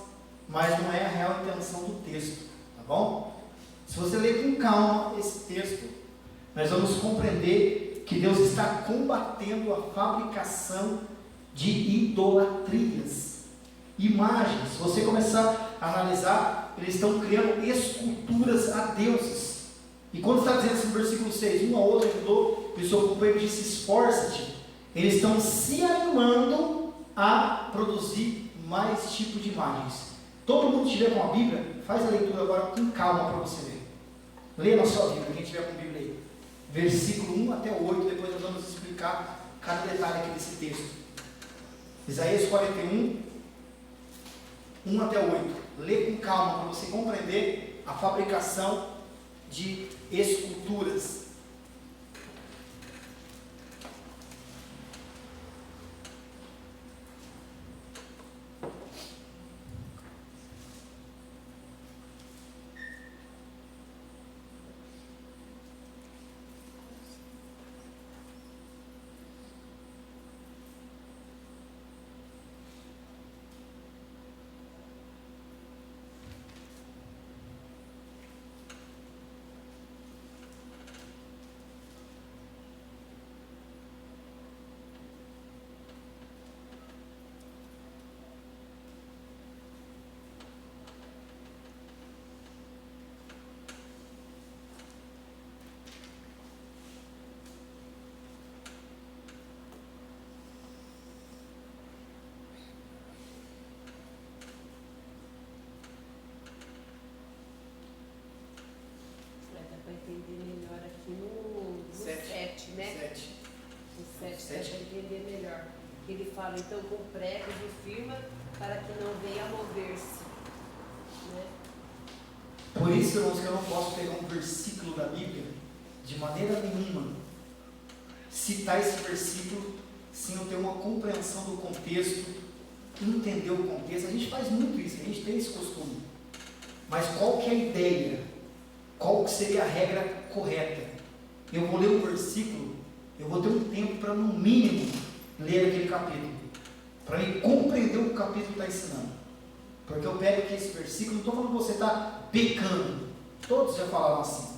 mas não é a real intenção do texto, tá bom? Se você ler com calma esse texto, nós vamos compreender que Deus está combatendo a fabricação de idolatrias, imagens. Se você começar a analisar, eles estão criando esculturas a deuses. E quando está dizendo assim no versículo 6, um ao outro ajudou, e o seu companheiro disse, esforça-te, eles estão se animando a produzir mais tipo de imagens. Todo mundo que estiver com a Bíblia, faz a leitura agora com calma para você ver. Leia na sua Bíblia, quem estiver com a Bíblia aí. Versículo 1 até 8, depois nós vamos explicar cada detalhe aqui desse texto. Isaías 41, 1 até 8. Lê com calma para você compreender a fabricação de esculturas. Para entender melhor aqui no 7, né? 7. No 7, para entender melhor. Ele fala, então, com pregos e firma, para que não venha a mover-se. Né? Por isso, irmãos, que eu não posso pegar um versículo da Bíblia, de maneira nenhuma, citar esse versículo, sem eu ter uma compreensão do contexto, entender o contexto. A gente faz muito isso, a gente tem esse costume. Mas qual que é a ideia? Qual que seria a regra correta? Eu vou ler um versículo, eu vou ter um tempo para, no mínimo, ler aquele capítulo, para me compreender o que o capítulo está ensinando. Porque eu pego aqui esse versículo, não estou falando que você está pecando, todos já falaram assim.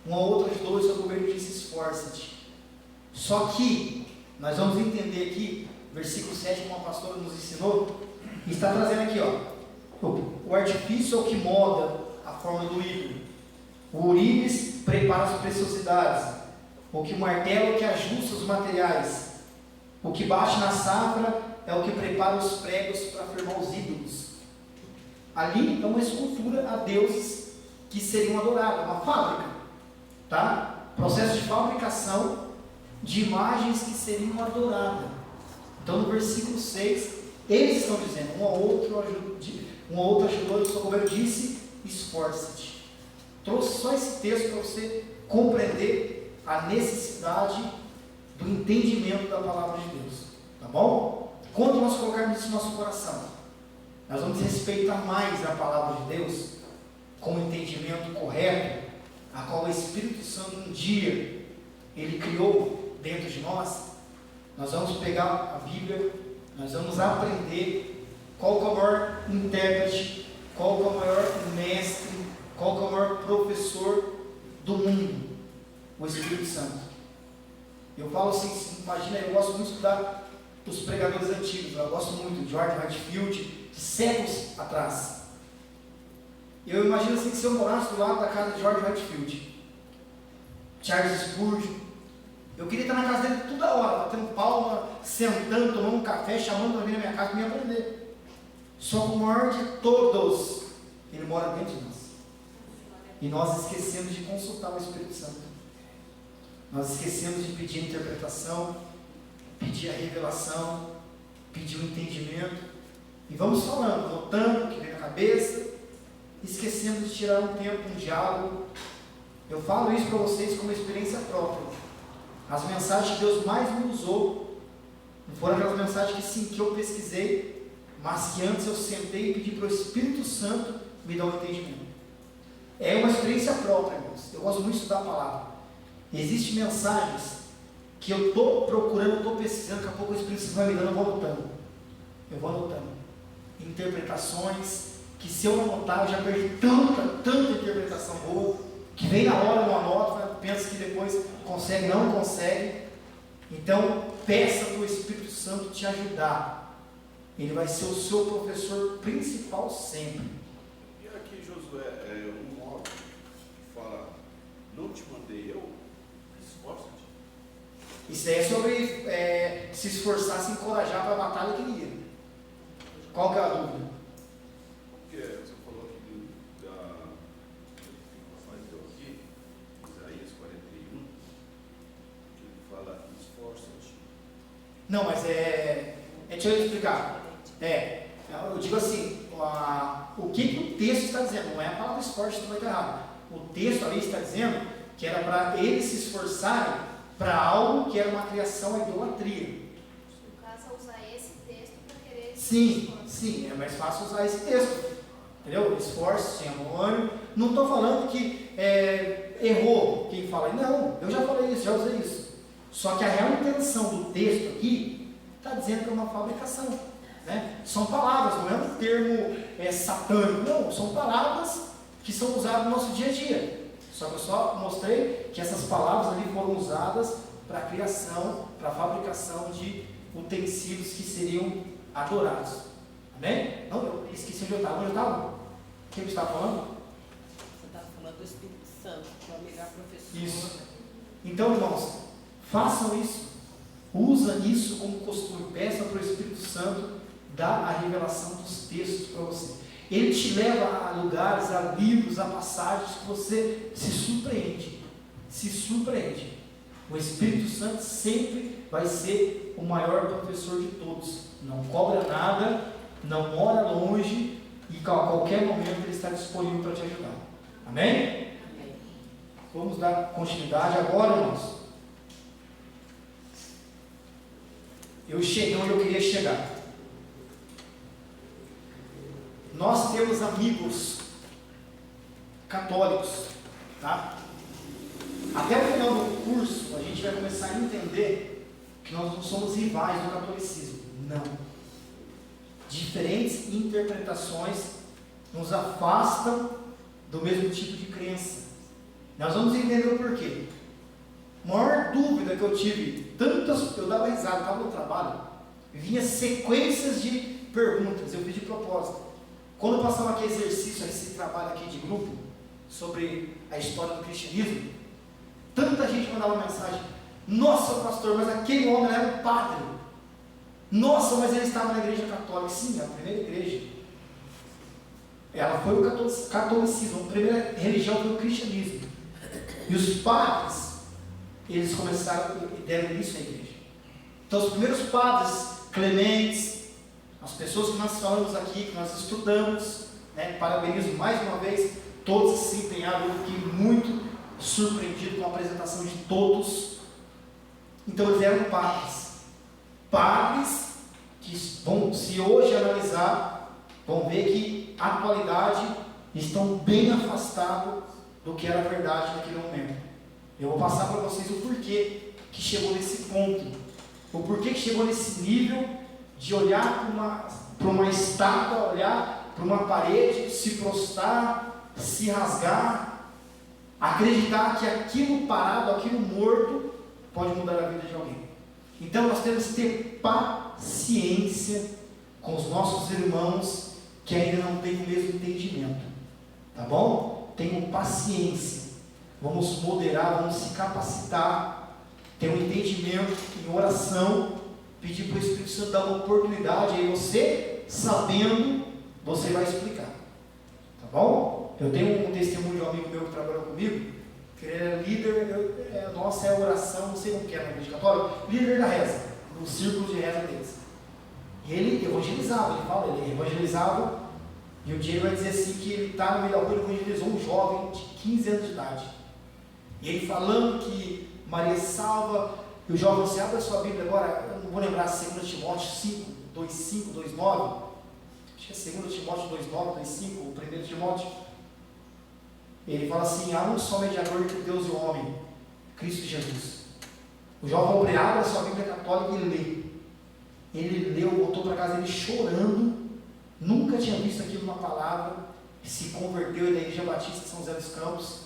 Um ao outro ajudou, e seu governo disse, esforça-te. Só que, nós vamos entender aqui, versículo 7, como a pastora nos ensinou, está trazendo aqui, ó, o artifício é o que molda a forma do ídolo. O ourives prepara as preciosidades. O que martela é o que ajusta os materiais. O que bate na safra é o que prepara os pregos para firmar os ídolos. Ali é uma escultura a deuses que seriam adorados, uma fábrica, tá? Processo de fabricação de imagens que seriam adoradas. Então no versículo 6, eles estão dizendo, um ao outro ajudou, e o seu governo disse, esforça-te. Trouxe só esse texto para você compreender a necessidade do entendimento da palavra de Deus, tá bom? Quando nós colocarmos isso no nosso coração, nós vamos respeitar mais a palavra de Deus, com o entendimento correto, a qual o Espírito Santo um dia, ele criou dentro de nós. Nós vamos pegar a Bíblia, nós vamos aprender qual que é o maior intérprete, qual que é o maior mestre, qual que é o maior professor do mundo? O Espírito Santo. Eu falo assim, imagina, eu gosto muito de estudar os pregadores antigos, eu gosto muito de George Whitefield, de séculos atrás. Eu imagino assim que se eu morasse do lado da casa de George Whitefield, Charles Spurgeon, eu queria estar na casa dele toda hora, batendo palma, sentando, tomando um café, chamando para vir na minha casa para me aprender. Só que o maior de todos, ele mora dentro de nós. E nós esquecemos de consultar o Espírito Santo. Nós esquecemos de pedir a interpretação, pedir a revelação, pedir o entendimento. E vamos falando, notando o que vem na cabeça, esquecendo de tirar um tempo, um diálogo. Eu falo isso para vocês como experiência própria. As mensagens que Deus mais me usou Não foram aquelas mensagens que sim, que eu pesquisei, mas que antes eu sentei e pedi para o Espírito Santo me dar um entendimento. É uma experiência própria, irmãos. Eu gosto muito de estudar a palavra. Existem mensagens que eu estou procurando, estou pesquisando, daqui a pouco o Espírito Santo vai me dando, eu vou anotando. Interpretações, que se eu não anotar, eu já perdi tanta interpretação boa, que vem na hora, não anota, pensa que depois consegue, não consegue. Então, peça para o Espírito Santo te ajudar. Ele vai ser o seu professor principal sempre. E aqui, Josué, um modo que fala, não te mandei eu, esforça-te. Isso aí é sobre se esforçar, se encorajar para a batalha que ele ia. Qual que é a dúvida? Porque você falou aqui aqui, Isaías 41, que ele fala, esforça-te. Não, mas deixa eu explicar. Eu digo assim, o que o texto está dizendo? Não é a palavra esforço que vai estar errado. O texto ali está dizendo que era para eles se esforçarem para algo que era uma criação, a idolatria. No caso, usar esse texto para querer... Sim, é mais fácil usar esse texto. Entendeu? Esforço, ânimo. Não estou falando que errou quem fala. Não, eu já falei isso, já usei isso. Só que a real intenção do texto aqui está dizendo que é uma fabricação. Né? São palavras, não é um termo satânico. Não, são palavras que são usadas no nosso dia a dia. Só que eu só mostrei que essas palavras ali foram usadas para a criação, para a fabricação de utensílios que seriam adorados. Amém? Não, eu esqueci onde eu estava. Onde eu estava? Quem está falando? Você está falando do Espírito Santo, que é o melhor professor. Isso. Então, irmãos, façam isso. Usa isso como costume. Peça para o Espírito Santo dar a revelação dos textos para você. Ele te leva a lugares, a livros, a passagens que você se surpreende. Se surpreende. O Espírito Santo sempre vai ser o maior professor de todos. Não cobra nada, não mora longe e a qualquer momento ele está disponível para te ajudar. Amém? Amém. Vamos dar continuidade agora, irmãos. Eu cheguei onde eu queria chegar. Nós temos amigos católicos, tá? Até o final do curso, a gente vai começar a entender que nós não somos rivais do catolicismo. Não. Diferentes interpretações nos afastam do mesmo tipo de crença. Nós vamos entender o porquê. A maior dúvida que eu tive, eu dava risada, eu estava no trabalho, vinha sequências de perguntas, eu fiz de propósito. Quando eu passava aquele exercício, esse trabalho aqui de grupo, sobre a história do cristianismo, tanta gente mandava mensagem: nossa, pastor, mas aquele homem era um padre. Nossa, mas ele estava na igreja católica. Sim, a primeira igreja. Ela foi o catolicismo, a primeira religião foi o cristianismo. E os padres, eles começaram e deram início à igreja. Então os primeiros padres, Clementes, as pessoas que nós falamos aqui, que nós estudamos, né, parabenizo mais uma vez, todos se empenharam. Eu fiquei muito surpreendido com a apresentação de todos. Então eles eram padres que vão, se hoje analisar, vão ver que a atualidade estão bem afastados do que era verdade naquele momento. Eu vou passar para vocês o porquê que chegou nesse ponto, o porquê que chegou nesse nível de olhar para uma estátua, olhar para uma parede, se prostrar, se rasgar, acreditar que aquilo parado, aquilo morto, pode mudar a vida de alguém. Então nós temos que ter paciência com os nossos irmãos que ainda não têm o mesmo entendimento. Tá bom? Tenham paciência. Vamos moderar, vamos se capacitar, ter um entendimento em oração, pedir para o Espírito Santo dar uma oportunidade, aí você, sabendo, você vai explicar. Tá bom? Eu tenho um testemunho de um amigo meu que trabalhou comigo, que ele era líder, nossa, é oração, não sei como que é na igreja católica, líder da reza, no círculo de reza deles. E ele evangelizava, ele evangelizava, e um dia ele vai dizer assim, que ele está no meio da rua, ele evangelizou um jovem de 15 anos de idade. E ele falando que Maria salva, E o jovem, você abre a sua Bíblia agora, eu não vou lembrar, 2 Timóteo 5, 2,5, 2,9. Acho que é 2 Timóteo 2,9, 2,5, o 1 Timóteo. Ele fala assim: há um só mediador entre Deus e o homem, Cristo Jesus. O jovem abre a sua Bíblia católica e lê. Ele leu, voltou para casa, ele chorando, nunca tinha visto aquilo na palavra, se converteu na Igreja Batista de São José dos Campos,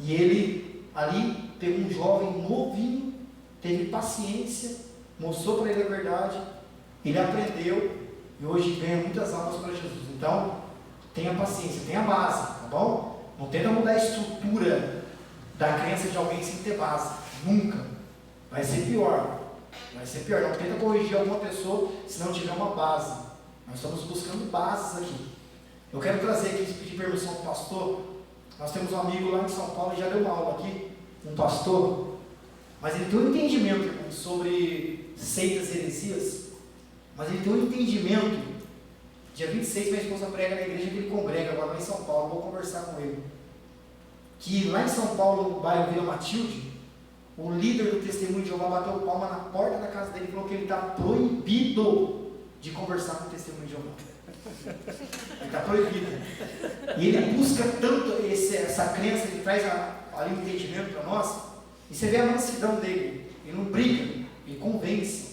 e ele ali pegou um jovem novinho, teve paciência, mostrou para ele a verdade, ele aprendeu, e hoje ganha muitas almas para Jesus. Então, tenha paciência, tenha base, tá bom? Não tenta mudar a estrutura da crença de alguém sem ter base, nunca, vai ser pior. Vai ser pior, não tenta corrigir alguma pessoa se não tiver uma base. Nós estamos buscando bases aqui. Eu quero trazer aqui, pedir permissão para o pastor. Nós temos um amigo lá em São Paulo, já deu uma aula aqui, um pastor, mas ele tem um entendimento, irmão, sobre seitas e heresias, mas ele tem um entendimento. Dia 26 minha esposa prega na igreja que ele congrega agora lá em São Paulo, vou conversar com ele. Que lá em São Paulo, no bairro Vila Matilde, o líder do Testemunho de Jeová bateu palma na porta da casa dele e falou que ele está proibido de conversar com o Testemunho de Jeová. Ele está proibido. E ele busca tanto essa crença, ele traz ali um entendimento para nós, e você vê a mansidão dele. Ele não briga, ele convence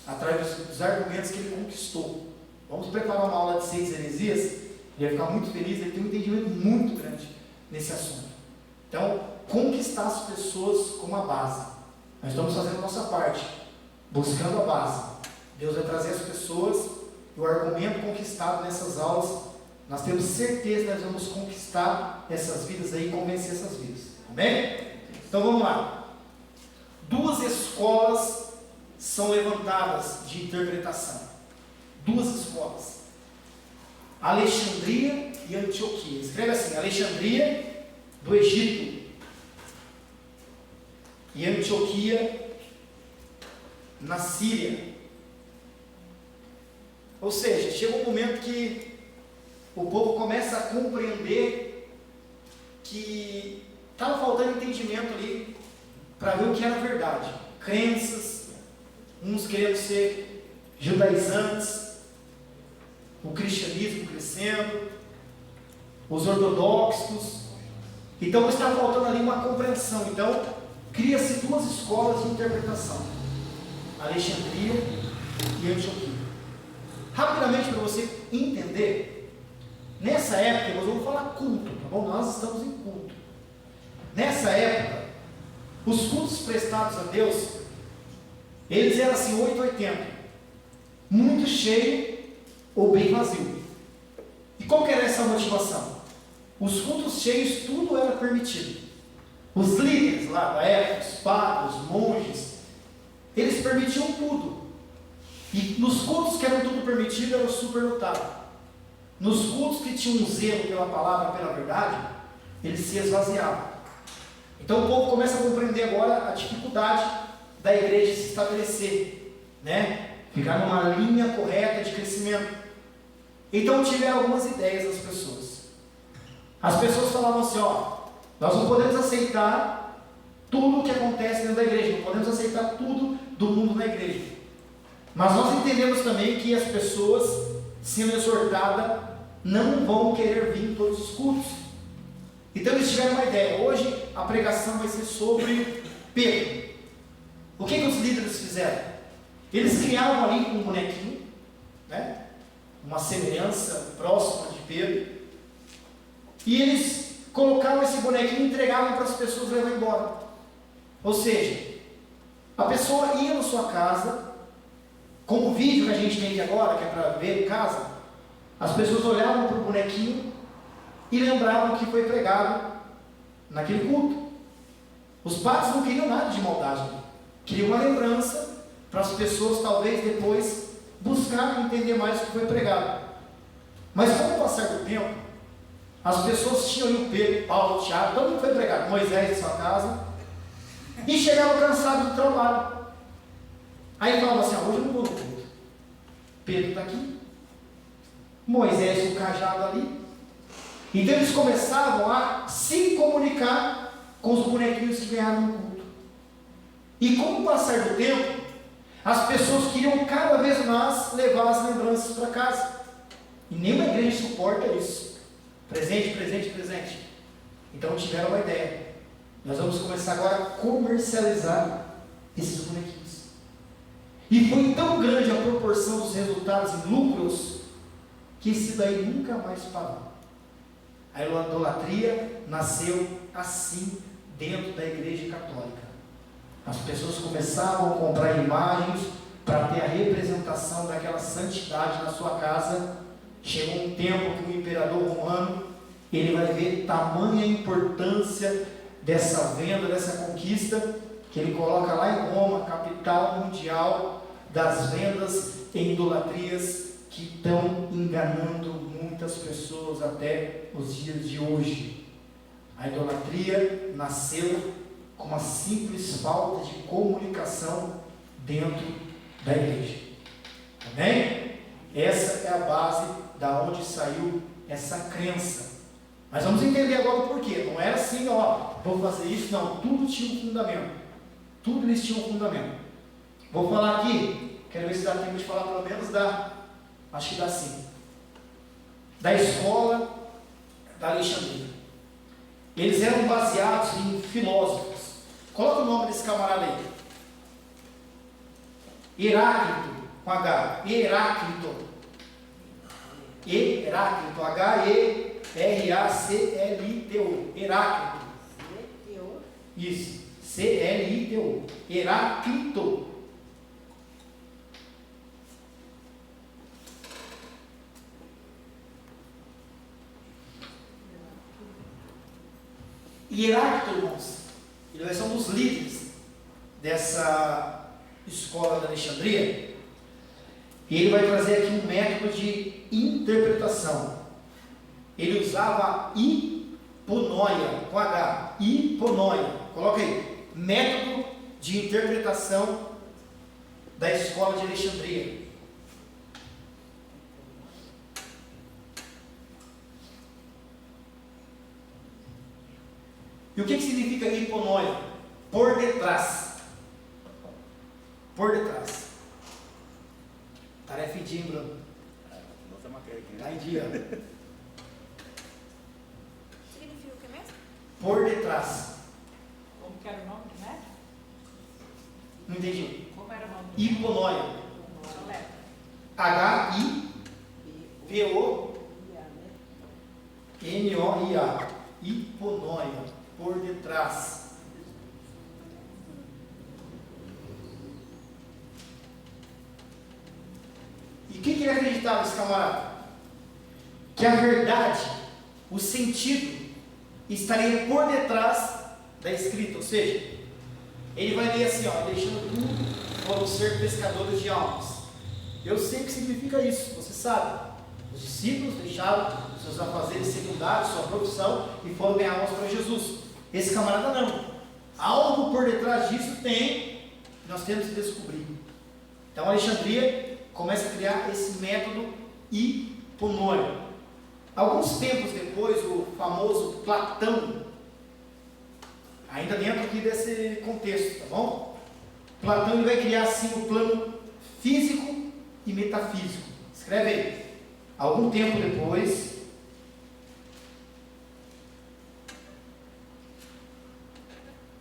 através dos argumentos que ele conquistou. Vamos preparar uma aula de 6 heresias, ele vai ficar muito feliz, ele tem um entendimento muito grande nesse assunto. Então, conquistar as pessoas com uma base. Nós estamos fazendo a nossa parte, buscando a base. Deus vai trazer as pessoas e o argumento conquistado nessas aulas, nós temos certeza que nós vamos conquistar essas vidas aí e convencer essas vidas. Amém? Então vamos lá. 2 escolas são levantadas de interpretação. 2 escolas. Alexandria e Antioquia. Escreve assim: Alexandria do Egito e Antioquia na Síria. Ou seja, chega um momento que o povo começa a compreender que estava faltando entendimento ali para ver o que era verdade. Crenças, uns querendo ser judaizantes, o cristianismo crescendo, os ortodoxos. Então está faltando ali uma compreensão. Então cria-se 2 escolas de interpretação: Alexandria e Antioquia. Rapidamente, para você entender, nessa época, nós vamos falar culto, tá bom? Nós estamos em culto. Nessa época, os cultos prestados a Deus, eles eram assim, 880, muito cheio ou bem vazio. E qual que era essa motivação? Os cultos cheios, tudo era permitido. Os líderes lá da época, os padres, os monges, eles permitiam tudo. E nos cultos que eram tudo permitido, era superlotado. Nos cultos que tinham um zelo pela palavra, pela verdade, eles se esvaziavam. Então o povo começa a compreender agora a dificuldade da igreja se estabelecer, né? Ficar numa linha correta de crescimento. Então tiveram algumas ideias das pessoas. As pessoas falavam assim: ó, nós não podemos aceitar tudo o que acontece dentro da igreja, não podemos aceitar tudo do mundo na igreja. Mas nós entendemos também que as pessoas, sendo exortadas, não vão querer vir em todos os cultos. Então eles tiveram uma ideia: hoje a pregação vai ser sobre Pedro. O que os líderes fizeram? Eles criaram ali um bonequinho, né? Uma semelhança próxima de Pedro, e eles colocavam esse bonequinho e entregavam para as pessoas levar embora. Ou seja, a pessoa ia na sua casa, como o vídeo que a gente tem aqui agora, que é para ver em casa, as pessoas olhavam para o bonequinho e lembravam que foi pregado naquele culto. Os padres não queriam nada de maldade, queriam uma lembrança para as pessoas talvez depois buscarem entender mais o que foi pregado. Mas com o passar do tempo, as pessoas tinham ali o Pedro, Paulo, Tiago, todo mundo foi pregado, Moisés em sua casa, e chegavam cansados do trabalho. Aí falavam assim: hoje eu não vou no culto. Pedro está aqui, Moisés com o cajado ali. Então eles começavam a se comunicar com os bonequinhos que ganharam no culto. E com o passar do tempo, as pessoas queriam cada vez mais levar as lembranças para casa. E nenhuma igreja suporta isso. Presente, presente, presente. Então tiveram uma ideia. Nós vamos começar agora a comercializar esses bonequinhos. E foi tão grande a proporção dos resultados em lucros, que isso daí nunca mais parou. A idolatria nasceu assim dentro da igreja católica. As pessoas começavam a comprar imagens para ter a representação daquela santidade na sua casa. Chegou um tempo que o imperador romano, ele vai ver tamanha importância dessa venda, dessa conquista, que ele coloca lá em Roma, capital mundial das vendas em idolatrias que estão enganando muitas pessoas até os dias de hoje. A idolatria nasceu com uma simples falta de comunicação dentro da igreja. Amém? Essa é a base da onde saiu essa crença. Mas vamos entender agora o porquê. Não era assim, ó, vou fazer isso, não. Tudo tinha um fundamento. Tudo eles tinham um fundamento. Vou falar aqui, quero ver se dá tempo de falar pelo menos acho que dá sim, da escola da Alexandria. Eles eram baseados em filósofos. Coloca o nome desse camarada aí. Heráclito, com H. Heráclito. Heráclito, H-E-R-A-C-L-I-T-O. Heráclito. Isso, C-L-I-T-O. Heráclito. E Heráclito, irmãos, ele vai ser um dos líderes dessa escola da Alexandria. E ele vai trazer aqui um método de interpretação. Ele usava hiponoia, com H, hiponoia. Coloca aí, método de interpretação da escola de Alexandria. E o que significa hiponoia? Por detrás. Por detrás. Tarefa em dia, Bruno. Nossa matéria aqui, Está em dia. Significa o que mesmo? Por detrás. Como que era o nome do médico? Não entendi. Como era o nome do Hiponoia. médico? H-I-P-O-N-O-I-A. Hiponoia. Por detrás. E o que ele acreditava, esse camarada? Que a verdade, o sentido, estaria por detrás da escrita. Ou seja, ele vai ler assim, ó, deixando tudo, foram ser pescadores de almas. Eu sei o que significa isso, você sabe. Os discípulos deixaram seus afazeres secundários, sua profissão, e foram ganhar almas para Jesus. Esse camarada não. Algo por detrás disso tem, nós temos que descobrir. Então Alexandria começa a criar esse método hiponômico. Alguns tempos depois, o famoso Platão, ainda dentro aqui desse contexto, tá bom? Platão ele vai criar assim o plano físico e metafísico. Escreve aí. Algum tempo depois,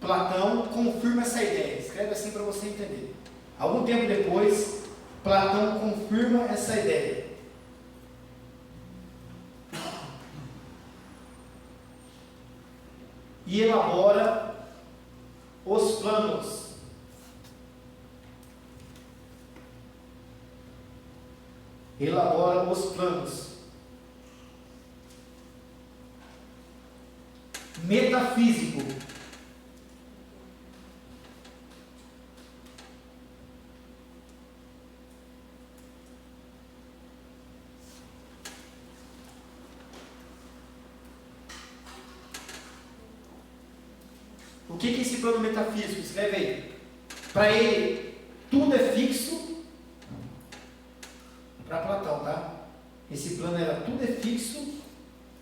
Platão confirma essa ideia. Escreve assim para você entender. Algum tempo depois, Platão confirma essa ideia. E elabora os planos. Elabora os planos metafísico. O que é esse plano metafísico? Escreve aí. Para ele, tudo é fixo. Para Platão, tá? Esse plano era tudo é fixo,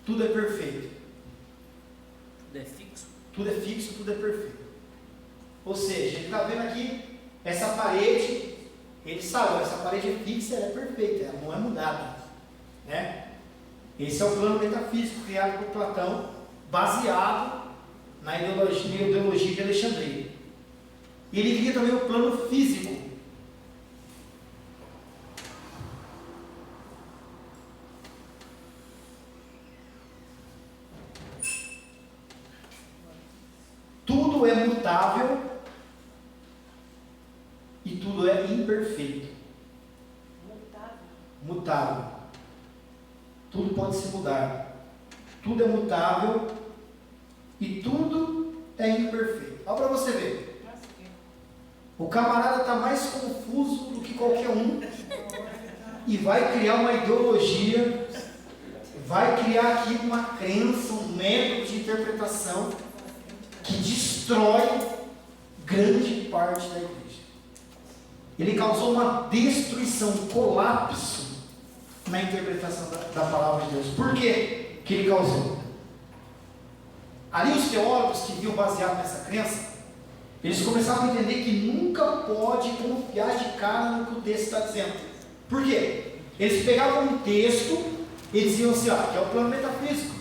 tudo é perfeito. Tudo é fixo? Tudo é fixo, tudo é perfeito. Ou seja, ele está vendo aqui essa parede, ele sabe, essa parede é fixa, ela é perfeita, ela não é mudada, né? Esse é o plano metafísico criado por Platão, baseado na ideologia de Alexandria. E ele cria também o plano físico. Tudo é mutável e tudo é imperfeito. Mutável. Tudo pode se mudar. Tudo é mutável e tudo é imperfeito. Olha para você ver. O camarada está mais confuso do que qualquer um e vai criar uma ideologia, vai criar aqui uma crença, um método de interpretação que destrói grande parte da igreja. Ele causou uma destruição, um colapso na interpretação da palavra de Deus. Por quê que ele causou? Ali os teólogos que viam baseado nessa crença, eles começaram a entender que nunca pode confiar de cara no que o texto está dizendo. Por quê? Eles pegavam um texto e diziam assim, que é o plano metafísico.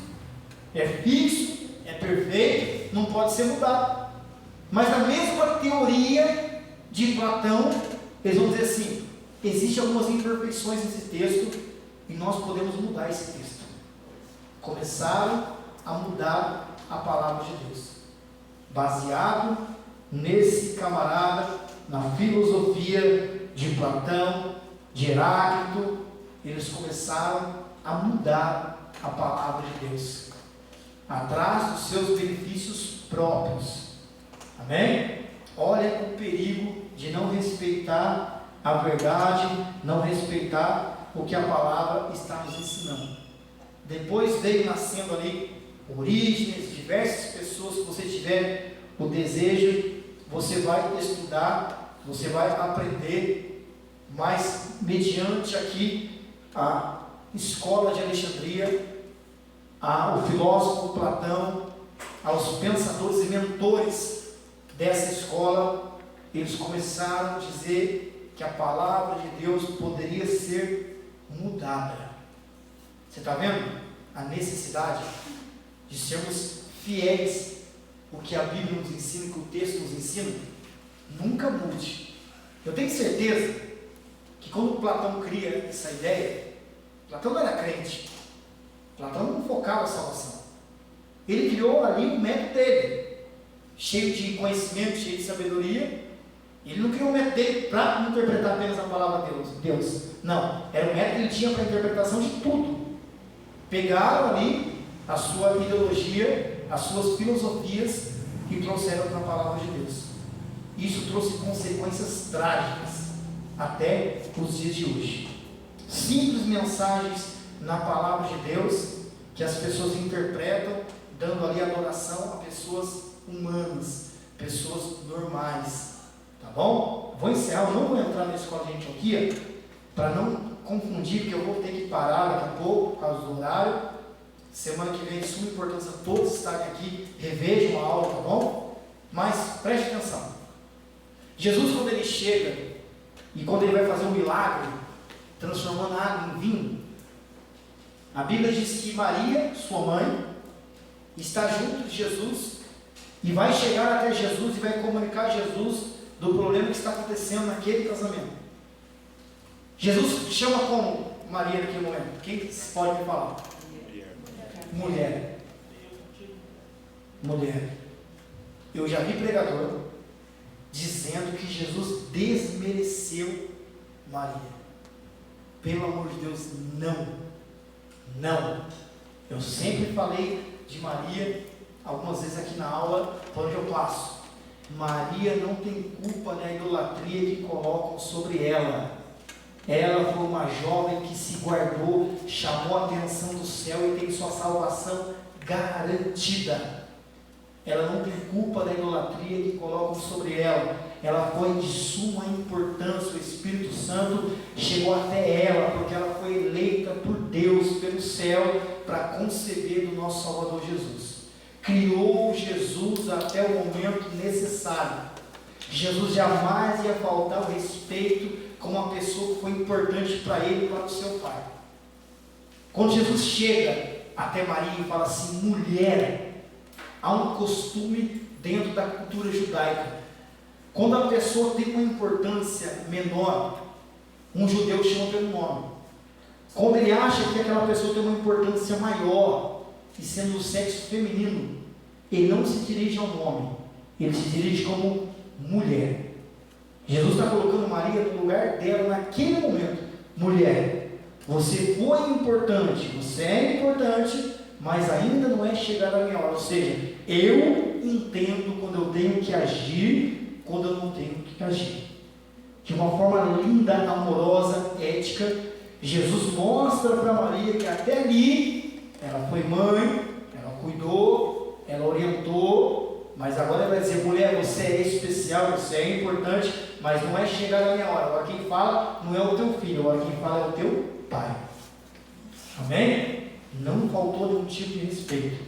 É fixo, é perfeito, não pode ser mudado. Mas na mesma teoria de Platão, eles vão dizer assim, existem algumas imperfeições nesse texto e nós podemos mudar esse texto. Começaram a mudar a palavra de Deus, baseado nesse camarada, na filosofia de Platão, de Heráclito. Eles começaram a mudar a palavra de Deus, atrás dos seus benefícios próprios. Amém? Olha o perigo de não respeitar a verdade, não respeitar o que a palavra está nos ensinando. Depois veio nascendo ali Orígenes, diversas pessoas que você tiver o desejo, você vai estudar, você vai aprender, mas mediante aqui a escola de Alexandria, o filósofo Platão, aos pensadores e mentores dessa escola, eles começaram a dizer que a palavra de Deus poderia ser mudada. Você está vendo a necessidade de sermos fiéis ao que a Bíblia nos ensina, que o texto nos ensina? Nunca mude. Eu tenho certeza que quando Platão cria essa ideia, Platão não era crente, Platão não focava a salvação. Ele criou ali o método dele, cheio de conhecimento, cheio de sabedoria. Ele não criou o método dele para interpretar apenas a palavra de Deus. Não, era o método que ele tinha para a interpretação de tudo. Pegaram ali a sua ideologia, as suas filosofias e trouxeram para a palavra de Deus. Isso trouxe consequências trágicas até os dias de hoje. Simples mensagens na palavra de Deus que as pessoas interpretam, dando ali adoração a pessoas humanas, pessoas normais. Tá bom? Vou encerrar, eu não vou entrar na escola de Antioquia para não confundir, porque eu vou ter que parar daqui a pouco por causa do horário. Semana que vem, de suma importância todos estarem aqui, revejam a aula, tá bom? Mas preste atenção. Jesus, quando ele chega e quando ele vai fazer um milagre, transformando a água em vinho, a Bíblia diz que Maria, sua mãe, está junto de Jesus e vai chegar até Jesus e vai comunicar a Jesus do problema que está acontecendo naquele casamento. Jesus chama como Maria naquele momento? Quem pode me falar? Mulher. Mulher. Eu já vi pregador dizendo que Jesus desmereceu Maria. Pelo amor de Deus, não. Eu sempre falei de Maria, algumas vezes aqui na aula, por onde eu passo. Maria não tem culpa da idolatria que colocam sobre ela. Ela foi uma jovem que se guardou, chamou a atenção do céu e tem sua salvação garantida. Ela não tem culpa da idolatria que colocam sobre ela. Ela foi de suma importância. O Espírito Santo chegou até ela, porque ela foi eleita por Deus, pelo céu, para conceber do nosso Salvador Jesus. Criou Jesus até o momento necessário. Jesus jamais ia faltar o respeito com uma pessoa que foi importante para ele e para o seu pai. Quando Jesus chega até Maria e fala assim, mulher, há um costume dentro da cultura judaica. Quando a pessoa tem uma importância menor, um judeu chama pelo nome. Quando ele acha que aquela pessoa tem uma importância maior, e sendo do sexo feminino, ele não se dirige ao nome, ele se dirige como mulher. Jesus está colocando Maria no lugar dela naquele momento. Mulher, você foi importante, você é importante, mas ainda não é chegada a minha hora. Ou seja, eu entendo quando eu tenho que agir, quando eu não tenho que agir. De uma forma linda, amorosa, ética, Jesus mostra para Maria que até ali ela foi mãe, ela cuidou, ela orientou, mas agora ela vai dizer, mulher, você é especial, você é importante, mas não é chegada a minha hora. Agora quem fala não é o teu filho, agora quem fala é o teu pai. Amém? Não faltou nenhum tipo de respeito.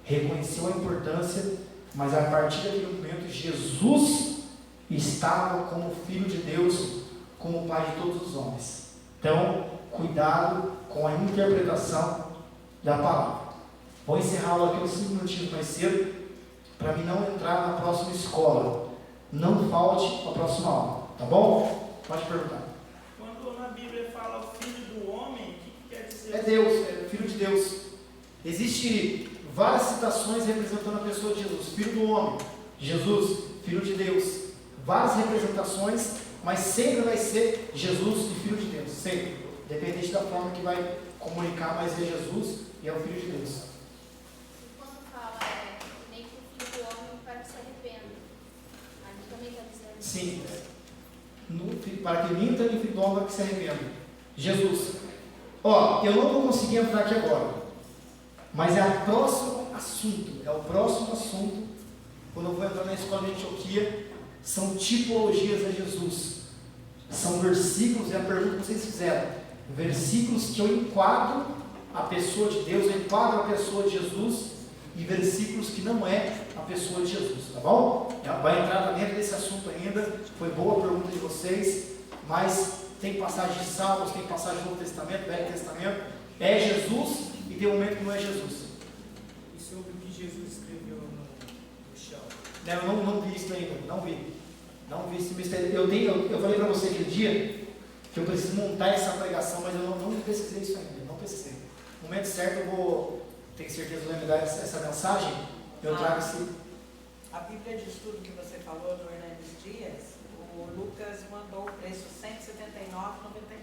Reconheceu a importância, mas a partir daquele momento Jesus estava como Filho de Deus, como Pai de todos os homens. Então, cuidado com a interpretação da palavra. Vou encerrar a aula aqui uns 5 minutinhos mais cedo, para mim não entrar na próxima escola. Não falte a próxima aula, tá bom? Pode perguntar. Quando na Bíblia fala o Filho do Homem, o que quer dizer? É Deus, é Filho de Deus. Existem várias citações representando a pessoa de Jesus. Filho do Homem, Jesus, Filho de Deus. Várias representações, mas sempre vai ser Jesus e Filho de Deus, sempre, independente da forma que vai comunicar, mas é Jesus e é o Filho de Deus. E quando fala nem que o Filho do Homem para que se arrependa, ali também está dizendo. Sim, para que minta e Filho do Homem para que se arrependa. Jesus. Ó, eu não vou conseguir entrar aqui agora, mas é o próximo assunto, quando eu vou entrar na escola de Antioquia. São tipologias a Jesus. São versículos, é a pergunta que vocês fizeram. Versículos que eu enquadro a pessoa de Deus, eu enquadro a pessoa de Jesus, e versículos que não é a pessoa de Jesus, tá bom? Vai entrar dentro desse assunto ainda. Foi boa a pergunta de vocês, mas tem passagem de Salmos, tem passagem do Novo Testamento, Velho Testamento. É Jesus e tem um momento que não é Jesus. E sobre o que Jesus escreveu no chão? Eu não vi isso ainda, não vi esse mistério. Eu falei para você aquele dia que eu preciso montar essa pregação, mas eu não pesquisei isso ainda, não pesquisei. No momento certo eu vou, tenho certeza que eu vou me dar essa mensagem, eu trago esse... A Bíblia de Estudo que você falou do Hernandes Dias, o Lucas mandou o preço R$ 179,91.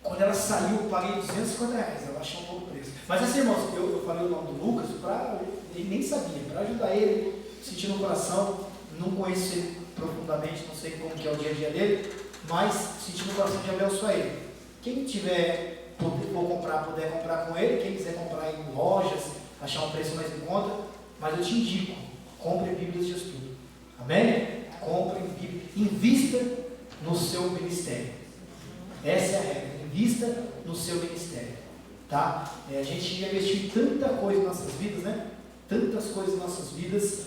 Quando ela saiu, eu paguei R$250, eu achei um pouco preço. Mas assim, irmãos, eu falei o nome do Lucas, ele nem sabia, para ajudar ele, sentir no coração. Não conheço ele profundamente, não sei como que é o dia a dia dele, mas senti no coração de abençoar ele. Quem tiver, puder comprar com ele, quem quiser comprar em lojas, achar um preço mais em conta, mas eu te indico, compre Bíblias de estudo. Amém? Compre Bíblia, invista no seu ministério. Essa é a regra, invista no seu ministério. Tá? A gente investiu em tanta coisa em nossas vidas, né? Tantas coisas em nossas vidas.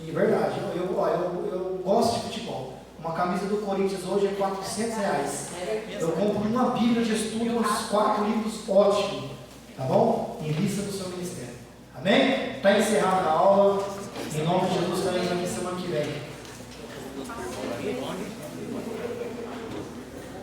E verdade, eu gosto de futebol. Uma camisa do Corinthians hoje é R$400. Eu compro uma Bíblia de estudo, uns 4 livros ótimos. Tá bom? Invista no seu ministério. Amém? Está encerrada a aula. Em nome de Jesus, estaremos aqui semana que vem.